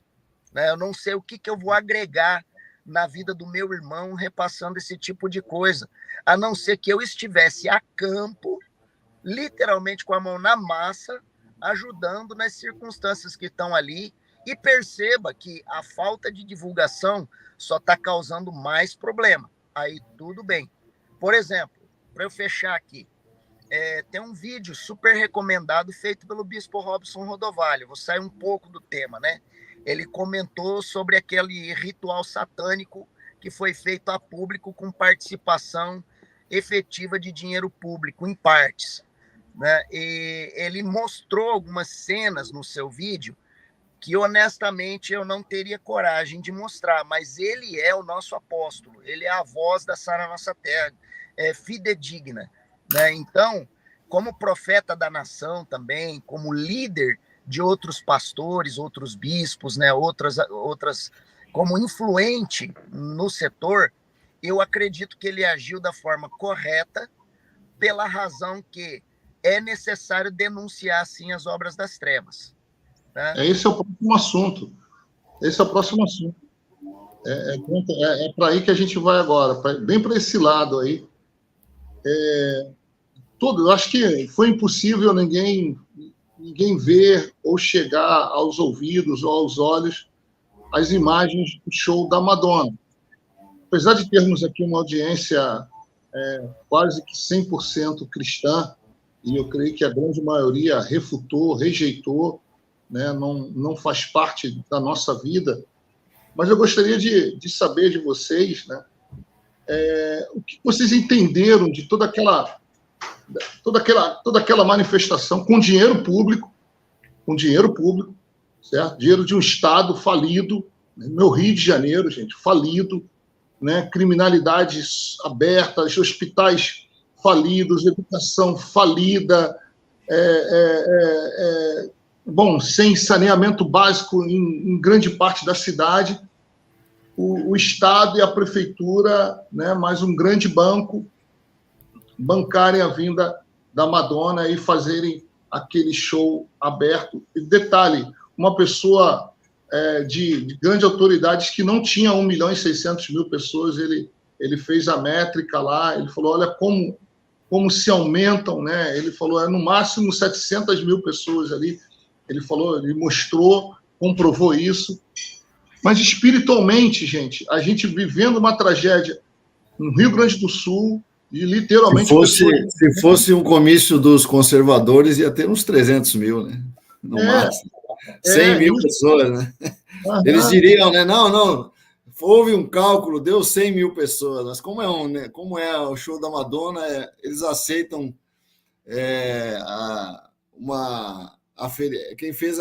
né? Eu não sei o que eu vou agregar na vida do meu irmão repassando esse tipo de coisa, a não ser que eu estivesse a campo, literalmente com a mão na massa, ajudando nas circunstâncias que estão ali, e perceba que a falta de divulgação só está causando mais problema. Aí tudo bem. Por exemplo, para eu fechar aqui, tem um vídeo super recomendado feito pelo Bispo Robson Rodovalho. Vou sair um pouco do tema, né? Ele comentou sobre aquele ritual satânico que foi feito a público com participação efetiva de dinheiro público, em partes, né? E ele mostrou algumas cenas no seu vídeo que, honestamente, eu não teria coragem de mostrar, mas ele é o nosso apóstolo, ele é a voz da Sara Nossa Terra, fidedigna, né? Então, como profeta da nação também, como líder de outros pastores, outros bispos, né? outras, como influente no setor, eu acredito que ele agiu da forma correta, pela razão que é necessário denunciar, sim, as obras das trevas. Né? Esse é o próximo assunto. Esse é o próximo assunto. É para aí que a gente vai agora, bem para esse lado aí. Eu acho que foi impossível ninguém ver ou chegar aos ouvidos ou aos olhos as imagens do show da Madonna. Apesar de termos aqui uma audiência quase que 100% cristã, e eu creio que a grande maioria refutou, rejeitou, né, não faz parte da nossa vida, mas eu gostaria de saber de vocês, né, o que vocês entenderam de toda aquela manifestação com dinheiro público, certo? Dinheiro de um Estado falido, né? Meu Rio de Janeiro, gente, falido, né? Criminalidade aberta, hospitais falidos, educação falida, sem saneamento básico em grande parte da cidade, o Estado e a Prefeitura, né, mais um grande banco, bancarem a vinda da Madonna e fazerem aquele show aberto. E detalhe, uma pessoa de grandes autoridades que não tinha 1.600.000 pessoas, ele fez a métrica lá, ele falou, olha como se aumentam, né? Ele falou, no máximo 700.000 pessoas ali. Ele falou, ele mostrou, comprovou isso. Mas espiritualmente, gente, a gente vivendo uma tragédia no Rio Grande do Sul, e literalmente... Se fosse um comício dos conservadores, ia ter uns 300.000, né? No máximo. 100.000 pessoas, né? Eles diriam, né? Não, houve um cálculo, deu 100.000 pessoas, mas como é o show da Madonna, eles aceitam quem fez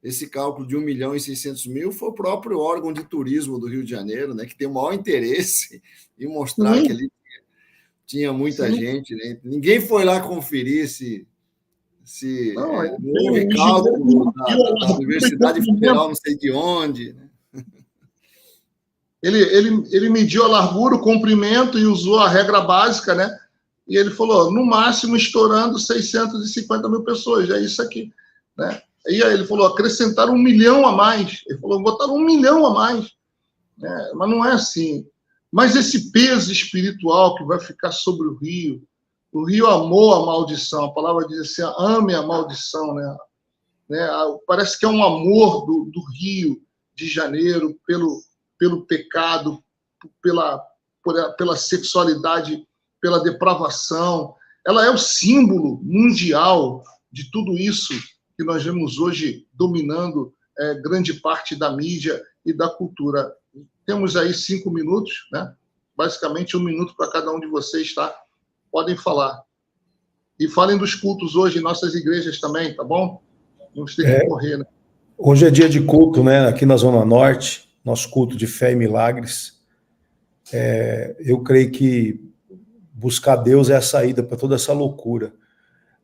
esse cálculo de 1.600.000 foi o próprio órgão de turismo do Rio de Janeiro, né? Que tem o maior interesse em mostrar que ali tinha muita gente, né? Ninguém foi lá conferir se houve cálculo da Universidade Federal, não sei de onde. Né? Ele mediu a largura, o comprimento e usou a regra básica, né? E ele falou, no máximo, estourando 650.000 pessoas, é isso aqui, né? E aí ele falou, acrescentaram 1 milhão a mais. Ele falou, botaram 1 milhão a mais. Mas não é assim. Mas esse peso espiritual que vai ficar sobre o Rio amou a maldição. A palavra diz assim, ame a maldição, né? Parece que é um amor do Rio de Janeiro pelo pecado, pela sexualidade, pela depravação. Ela é o símbolo mundial de tudo isso que nós vemos hoje dominando grande parte da mídia e da cultura. Temos aí 5 minutos, né? Basicamente 1 minuto para cada um de vocês, tá? Podem falar. E falem dos cultos hoje em nossas igrejas também, tá bom? Vamos ter que correr, né? Hoje é dia de culto, né? Aqui na Zona Norte, nosso culto de fé e milagres. Eu creio que buscar Deus é a saída para toda essa loucura.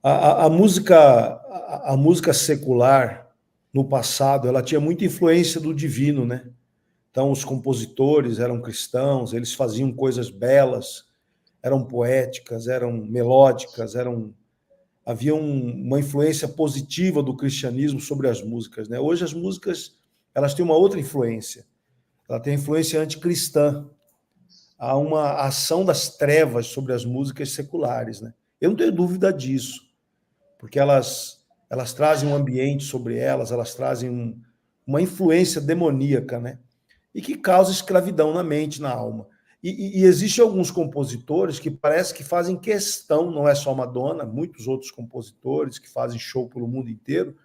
A música secular, no passado, ela tinha muita influência do divino, né? Então, os compositores eram cristãos, eles faziam coisas belas, eram poéticas, eram melódicas, havia uma influência positiva do cristianismo sobre as músicas, né? Hoje as músicas, elas têm uma outra influência. ela tem influência anticristã. Há uma ação das trevas sobre as músicas seculares, né? Eu não tenho dúvida disso, porque elas trazem um ambiente sobre elas trazem uma influência demoníaca, né? E que causa escravidão na mente, na alma. E existem alguns compositores que parece que fazem questão, não é só Madonna, muitos outros compositores que fazem show pelo mundo inteiro,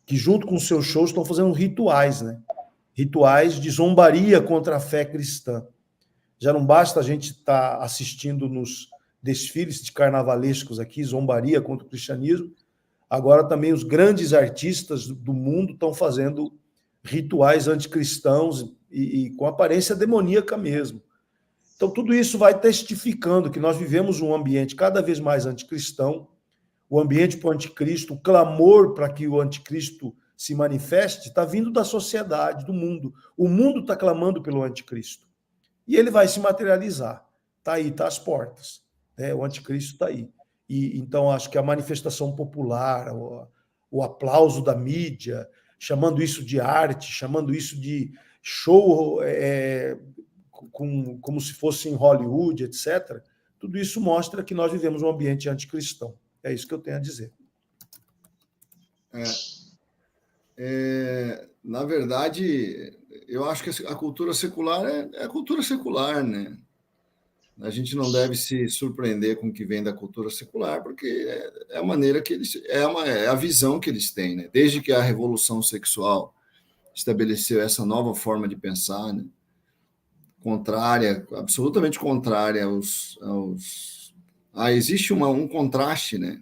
que junto com os seus shows estão fazendo rituais, né? Rituais de zombaria contra a fé cristã. Já não basta a gente estar assistindo nos desfiles de carnavalescos aqui, zombaria contra o cristianismo, agora também os grandes artistas do mundo estão fazendo rituais anticristãos e com aparência demoníaca mesmo. Então, tudo isso vai testificando que nós vivemos um ambiente cada vez mais anticristão, o ambiente para o anticristo, o clamor para que o anticristo se manifeste está vindo da sociedade, do mundo. O mundo está clamando pelo anticristo. E ele vai se materializar. Está aí, está às portas. Né? O anticristo está aí. E, então, acho que a manifestação popular, o aplauso da mídia, chamando isso de arte, chamando isso de show como se fosse em Hollywood, etc., tudo isso mostra que nós vivemos um ambiente anticristão. É isso que eu tenho a dizer. Na verdade, eu acho que a cultura secular é a cultura secular, né? A gente não deve se surpreender com o que vem da cultura secular, porque é a maneira que eles... É a visão que eles têm, né? Desde que a revolução sexual estabeleceu essa nova forma de pensar, né? Contrária, absolutamente contrária existe um contraste, né?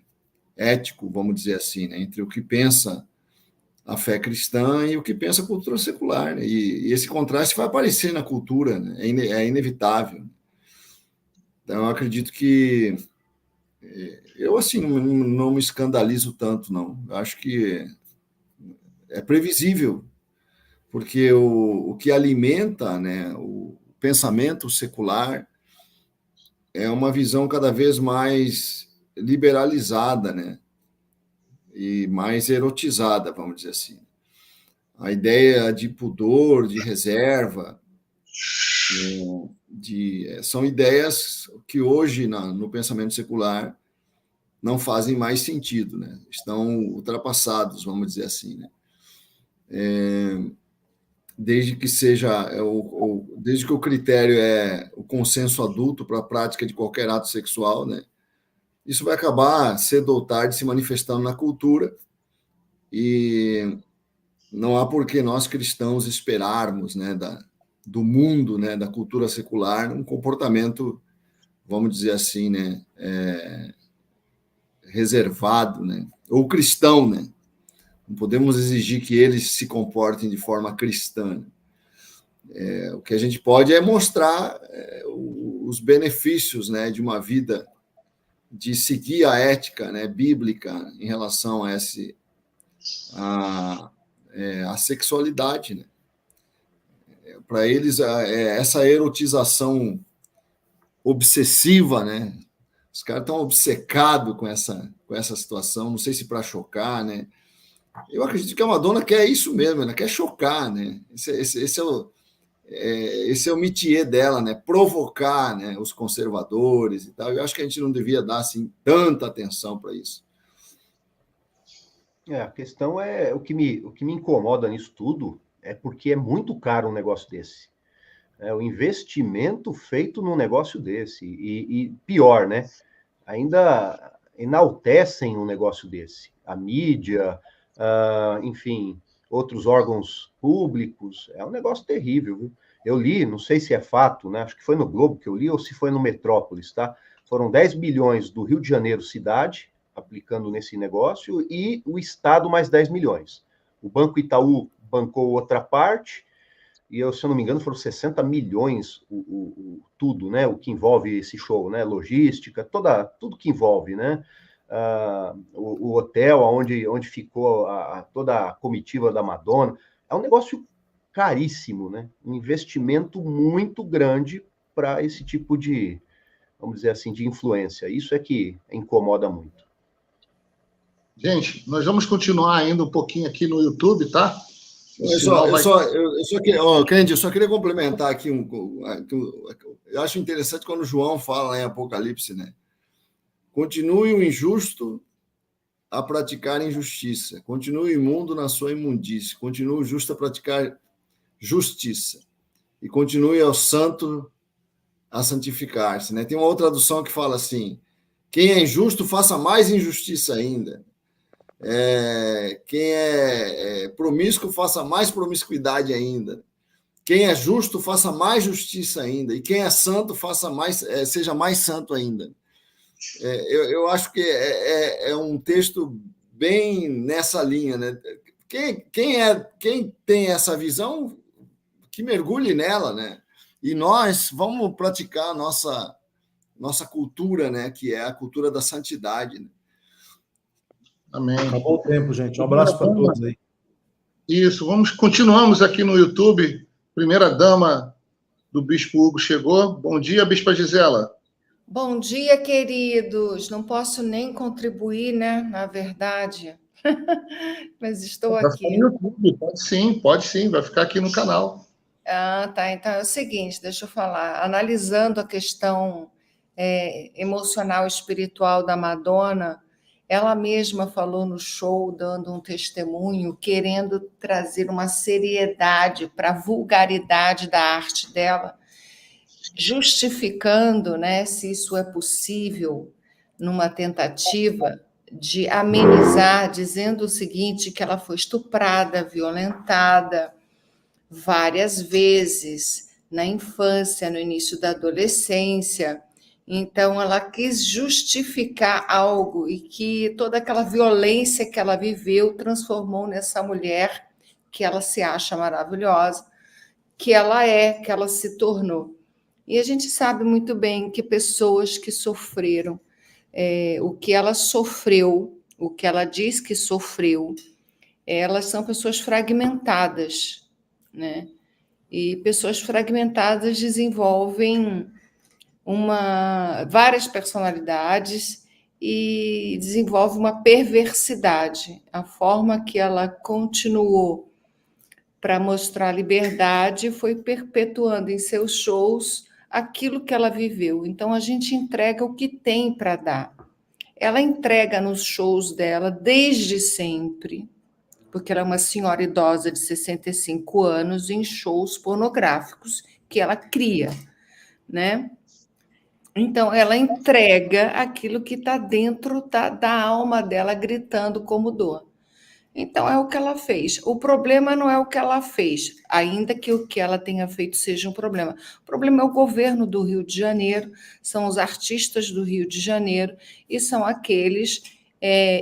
Ético, vamos dizer assim, né? Entre o que pensa a fé cristã e o que pensa a cultura secular, né? E esse contraste vai aparecer na cultura, né? É inevitável. Então, eu acredito que eu, assim, não me escandalizo tanto, não. Eu acho que é previsível, porque o que alimenta, né, o pensamento secular é uma visão cada vez mais liberalizada, né, e mais erotizada, vamos dizer assim. A ideia de pudor, de reserva, são ideias que hoje, no pensamento secular, não fazem mais sentido, né? Estão ultrapassados, vamos dizer assim, né? Desde que desde que o critério é o consenso adulto para a prática de qualquer ato sexual, né? Isso vai acabar cedo ou tarde se manifestando na cultura, e não há por que nós cristãos esperarmos, né, do mundo, né, da cultura secular, um comportamento, vamos dizer assim, né, reservado, né, ou cristão, né? Não podemos exigir que eles se comportem de forma cristã. O que a gente pode é mostrar os benefícios, né, de uma vida, de seguir a ética, né, bíblica em relação a a sexualidade, né? Para eles, essa erotização obsessiva, né? Os caras estão obcecados com essa situação, não sei se para chocar, né? Eu acredito que a Madonna quer isso mesmo, ela quer chocar, né? Esse é o métier dela, né? Provocar, né, os conservadores e tal. Eu acho que a gente não devia dar assim tanta atenção para isso. A questão é o que me incomoda nisso tudo é porque é muito caro um negócio desse. O investimento feito num negócio desse e pior, né? Ainda enaltecem um negócio desse. A mídia, enfim, outros órgãos públicos, é um negócio terrível, viu? Eu li, não sei se é fato, né? Acho que foi no Globo que eu li, ou se foi no Metrópolis, tá? Foram 10 bilhões do Rio de Janeiro cidade, aplicando nesse negócio, e o Estado mais 10 milhões. O Banco Itaú bancou outra parte, e se eu não me engano, foram 60 milhões tudo, né? O que envolve esse show, né? Logística, tudo que envolve, né? O hotel onde ficou toda a comitiva da Madonna. É um negócio caríssimo, né? Um investimento muito grande para esse tipo de, vamos dizer assim, de influência. Isso é que incomoda muito. Gente, nós vamos continuar ainda um pouquinho aqui no YouTube, tá? Kennedy, eu só queria complementar aqui eu acho interessante quando João fala lá em Apocalipse, né? Continue o injusto a praticar injustiça, continue o imundo na sua imundície, continue o justo a praticar justiça e continue ao santo a santificar-se, né? Tem uma outra tradução que fala assim: quem é injusto, faça mais injustiça ainda. Quem é promíscuo, faça mais promiscuidade ainda. Quem é justo, faça mais justiça ainda. E quem é santo, faça mais, seja mais santo ainda. Eu acho que é um texto bem nessa linha, né? Quem tem essa visão, que mergulhe nela, né? E nós vamos praticar a nossa cultura, né? Que é a cultura da santidade. Né? Amém. Acabou o tempo, gente. Um abraço para todos aí. Isso, continuamos aqui no YouTube. Primeira dama do Bispo Hugo chegou. Bom dia, Bispa Gisela. Bom dia, queridos. Não posso nem contribuir, né? Na verdade. Mas estou aqui. No YouTube. Pode sim. Vai ficar aqui no canal. Ah, tá. Então é o seguinte, deixa eu falar. Analisando a questão emocional e espiritual da Madonna, ela mesma falou no show, dando um testemunho, querendo trazer uma seriedade para a vulgaridade da arte dela, justificando, né, se isso é possível, numa tentativa de amenizar, dizendo o seguinte, que ela foi estuprada, violentada várias vezes na infância, no início da adolescência. Então, ela quis justificar algo e que toda aquela violência que ela viveu transformou nessa mulher que ela se acha maravilhosa, que ela se tornou. E a gente sabe muito bem que pessoas que sofreram, o que ela sofreu, o que ela diz que sofreu, elas são pessoas fragmentadas, né? E pessoas fragmentadas desenvolvem várias personalidades e desenvolve uma perversidade. A forma que ela continuou para mostrar liberdade foi perpetuando em seus shows aquilo que ela viveu. Então, a gente entrega o que tem para dar. Ela entrega nos shows dela desde sempre, porque ela é uma senhora idosa de 65 anos em shows pornográficos que ela cria, né? Então, ela entrega aquilo que está dentro da alma dela, gritando como dor. Então, é o que ela fez. O problema não é o que ela fez, ainda que o que ela tenha feito seja um problema. O problema é o governo do Rio de Janeiro, são os artistas do Rio de Janeiro e são aqueles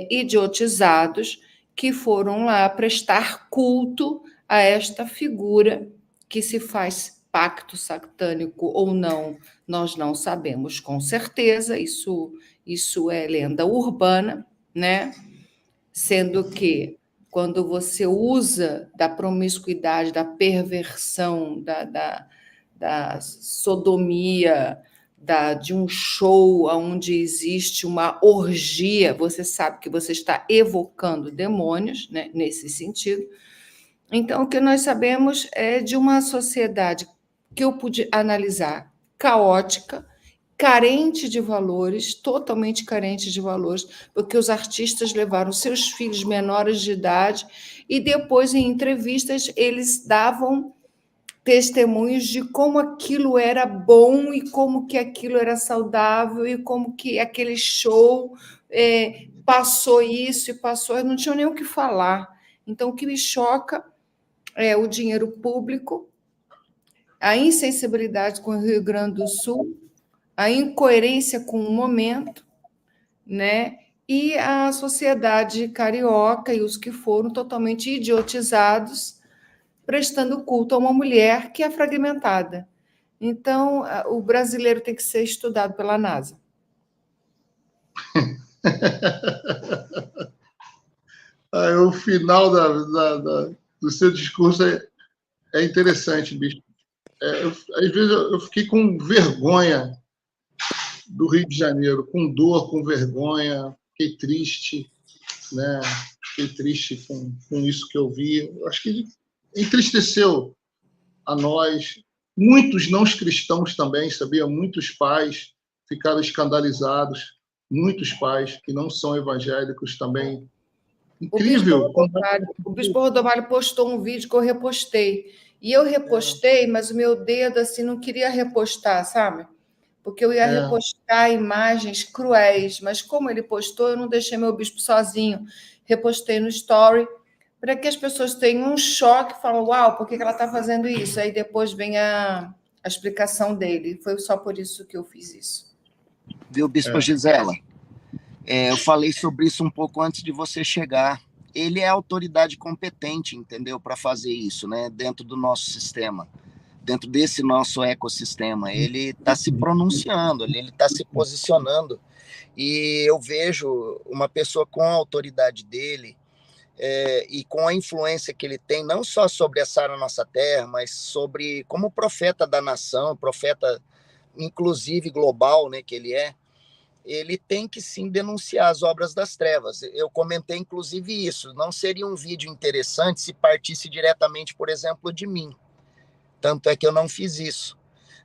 idiotizados que foram lá prestar culto a esta figura que se faz pacto satânico ou não, nós não sabemos com certeza, isso é lenda urbana, né? Sendo que quando você usa da promiscuidade, da perversão, da sodomia, de um show onde existe uma orgia, você sabe que você está evocando demônios, né, nesse sentido. Então, o que nós sabemos é de uma sociedade que eu pude analisar caótica, carente de valores, totalmente carente de valores, porque os artistas levaram seus filhos menores de idade e depois, em entrevistas, eles davam testemunhos de como aquilo era bom e como que aquilo era saudável e como que aquele show passou isso e passou... Não tinham nem o que falar. Então, o que me choca é o dinheiro público, a insensibilidade com o Rio Grande do Sul, a incoerência com o momento, né? E a sociedade carioca e os que foram totalmente idiotizados, prestando culto a uma mulher que é fragmentada. Então, o brasileiro tem que ser estudado pela NASA. O final do seu discurso é interessante, bicho. Às vezes eu fiquei com vergonha do Rio de Janeiro, com dor, com vergonha, fiquei triste, né? Fiquei triste com isso que eu vi. Eu acho que entristeceu a nós, muitos não cristãos também, sabia? Muitos pais ficaram escandalizados, muitos pais que não são evangélicos também. Incrível. O Bispo Rodovalho postou um vídeo que eu repostei. E eu repostei, mas o meu dedo assim não queria repostar, sabe? Porque eu ia repostar imagens cruéis, mas como ele postou, eu não deixei meu bispo sozinho. Repostei no story para que as pessoas tenham um choque e falem, uau, por que ela está fazendo isso? Aí depois vem a explicação dele. Foi só por isso que eu fiz isso. Viu, Bispo Gisela? Eu falei sobre isso um pouco antes de você chegar. Ele é a autoridade competente, entendeu, para fazer isso, né? Dentro do nosso sistema, dentro desse nosso ecossistema. Ele está se pronunciando, ele está se posicionando. E eu vejo uma pessoa com a autoridade dele e com a influência que ele tem, não só sobre a Sara Nossa Terra, mas sobre como profeta da nação, profeta inclusive global, né, que ele tem que sim denunciar as obras das trevas. Eu comentei inclusive isso, não seria um vídeo interessante se partisse diretamente, por exemplo, de mim. Tanto é que eu não fiz isso,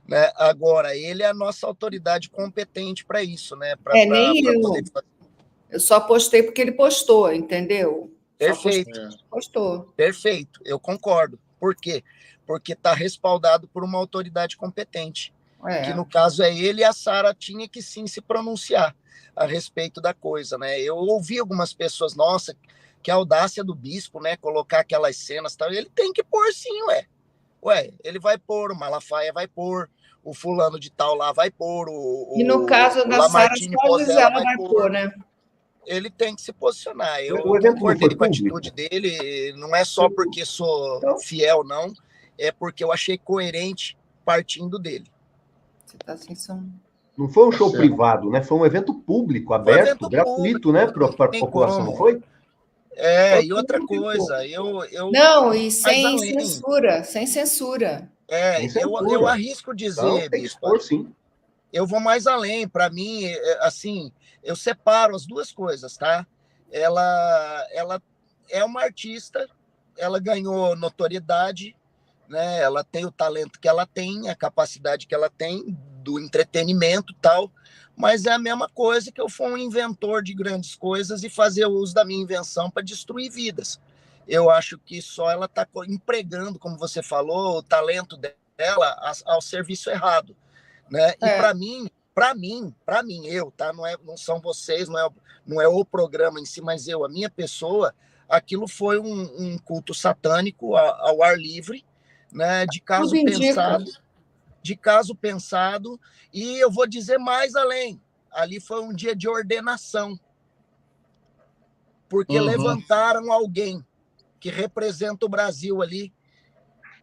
né? Agora, ele é a nossa autoridade competente para isso, né? Nem eu. Eu só postei porque ele postou, entendeu? Perfeito. Postou. Perfeito, eu concordo. Por quê? Porque está respaldado por uma autoridade competente. Que no caso é ele, e a Sara tinha que sim se pronunciar a respeito da coisa, né? Eu ouvi algumas pessoas, nossa, que audácia do bispo, né? Colocar aquelas cenas, tal. Ele tem que pôr sim, ele vai pôr, o Malafaia vai pôr, o fulano de tal lá vai pôr, e no caso da Sara, só Gisela vai pôr, né? Ele tem que se posicionar. Eu concordei com a atitude dele, não é só porque sou fiel, não, é porque eu achei coerente partindo dele. Não foi um show privado, né? Foi um evento público, aberto, gratuito, né? Para a população, não foi? E outra coisa, Não, e sem censura, sem censura. Eu arrisco dizer, bispo, sim. Eu vou mais além. Para mim, assim, eu separo as duas coisas, tá? Ela é uma artista, ela ganhou notoriedade, né? Ela tem o talento que ela tem, a capacidade que ela tem do entretenimento e tal, mas é a mesma coisa que eu for um inventor de grandes coisas e fazer uso da minha invenção para destruir vidas. Eu acho que só ela está empregando, como você falou, o talento dela ao serviço errado, né? E para mim, eu, tá? Não são vocês, não é o programa em si, mas a minha pessoa, aquilo foi um culto satânico ao ar livre, né, de caso pensado, e eu vou dizer mais além, ali foi um dia de ordenação, porque levantaram alguém que representa o Brasil ali,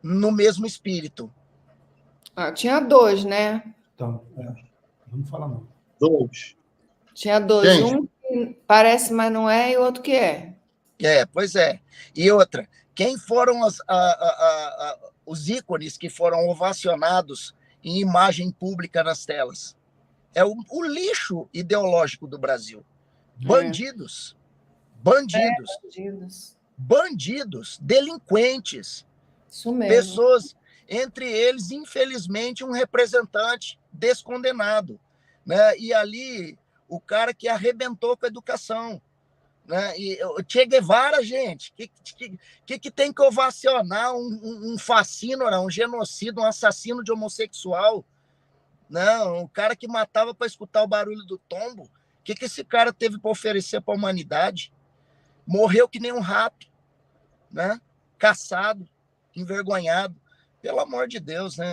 no mesmo espírito. Tinha dois, né? Então, não fala não. Dois. Tinha dois, um que parece, mas não é, e o outro que é. Pois é. E outra, quem foram os ícones que foram ovacionados em imagem pública nas telas? É o lixo ideológico do Brasil. Bandidos. Bandidos, delinquentes. Isso mesmo. Pessoas, entre eles, infelizmente, um representante descondenado, né? E ali, o cara que arrebentou com a educação, né? E o Che Guevara, gente, que tem que ovacionar um fascínora, um genocida, um assassino de homossexual? Não, o cara que matava para escutar o barulho do tombo. O que esse cara teve para oferecer para a humanidade? Morreu que nem um rato, né? Caçado, envergonhado. Pelo amor de Deus, né?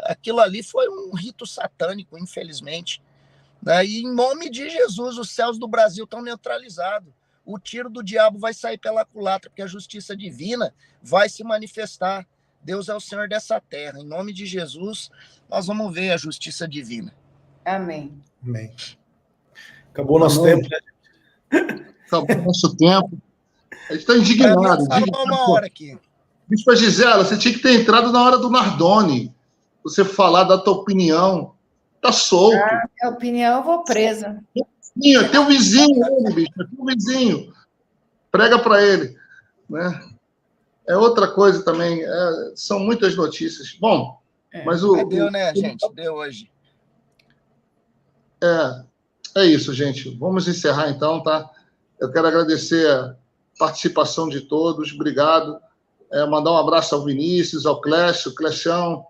Aquilo ali foi um rito satânico, infelizmente. Né? E em nome de Jesus, os céus do Brasil estão neutralizados. O tiro do diabo vai sair pela culatra, porque a justiça divina vai se manifestar. Deus é o Senhor dessa terra. Em nome de Jesus, nós vamos ver a justiça divina. Amém. Amém. Acabou nosso tempo, né? Acabou nosso tempo. A gente está indignado. Uma hora aqui. Bispa Gisela, você tinha que ter entrado na hora do Nardoni. Você falar da tua opinião. Tá solto. Minha opinião, eu vou presa. Tem um vizinho, bicho. Tem um vizinho. Prega para ele. Né? é outra coisa também. São muitas notícias. Bom, mas o... Mas deu, né, gente? Deu hoje. É isso, gente. Vamos encerrar, então, tá? Eu quero agradecer a participação de todos. Obrigado. Mandar um abraço ao Vinícius, ao Clécio, Clecião,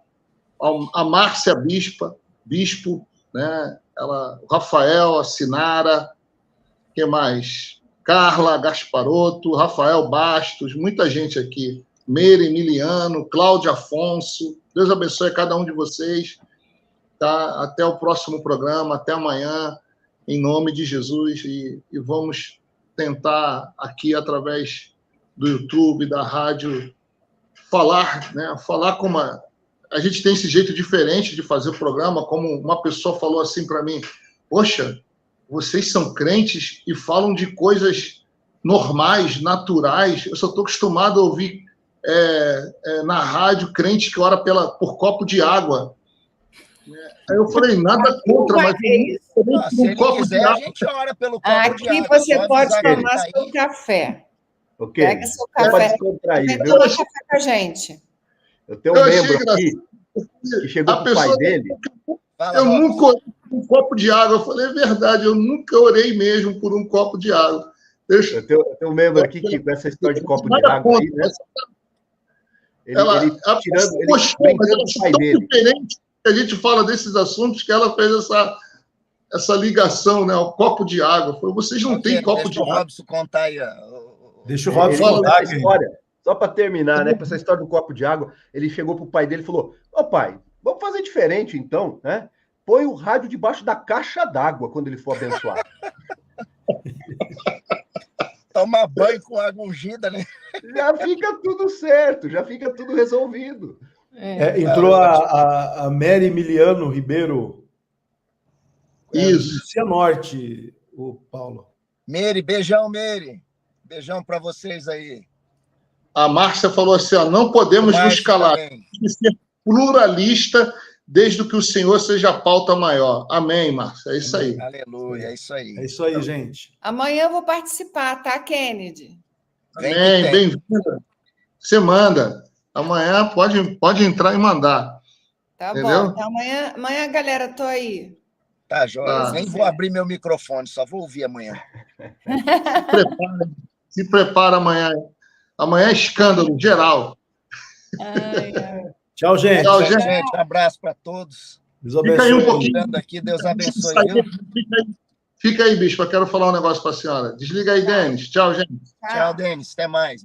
a Márcia Bispo, né? O Rafael, a Sinara, quem mais? Carla Gasparotto, Rafael Bastos, muita gente aqui. Meire Emiliano, Cláudio Afonso. Deus abençoe cada um de vocês. Tá? Até o próximo programa, até amanhã, em nome de Jesus. E vamos tentar aqui, através do YouTube, da rádio, falar, né? Falar como a gente tem esse jeito diferente de fazer o programa, como uma pessoa falou assim para mim, poxa, vocês são crentes e falam de coisas normais, naturais, eu só estou acostumado a ouvir na rádio crente que ora por copo de água. Aí eu falei, nada contra, mas se ele quiser, a gente ora pelo copo de água. Aqui você pode tomar seu café. Okay. Pega seu café. Vem tomar café com a gente. Eu tenho um membro aqui que chegou com o pai dele. Eu nunca orei por um copo de água. Eu falei, é verdade, eu nunca orei mesmo por um copo de água. Eu tenho um membro aqui que, com essa história de copo de água aí, né? Ele brincando com o pai dele. Diferente que a gente fala desses assuntos, que ela fez essa ligação, né? O copo de água. Falei, vocês não têm copo de água. Robson contar aí. Deixa o Robson contar essa história. Só para terminar, né? Com essa história do copo de água, ele chegou pro pai dele e falou: ô pai, vamos fazer diferente então, né? Põe o rádio debaixo da caixa d'água quando ele for abençoar. Tomar banho com água ungida, né? Já fica tudo certo, já fica tudo resolvido. Entrou a Mary Emiliano Ribeiro. Isso. Cianorte, o Paulo. Meire, beijão, Meire. Beijão para vocês aí. A Márcia falou assim, não podemos nos calar. Temos que ser pluralista desde que o Senhor seja a pauta maior. Amém, Márcia. É isso aí. Aleluia, é isso aí. É isso aí, gente. Amanhã eu vou participar, tá, Kennedy? Amém, bem-vinda. Você manda. Amanhã pode entrar e mandar. Tá entendeu? bom. Então, amanhã, galera, tô aí. Tá, Joia. Nem vou abrir meu microfone, só vou ouvir amanhã. Se prepara amanhã. Amanhã é escândalo geral. Tchau, gente. Tchau, gente. Um abraço para todos. Deus Fica aí um pouquinho. Aqui, Deus abençoe. Fica aí, bispo. Eu quero falar um negócio para a senhora. Desliga aí, Denis. Tchau, gente. Tchau, Denis. Até mais.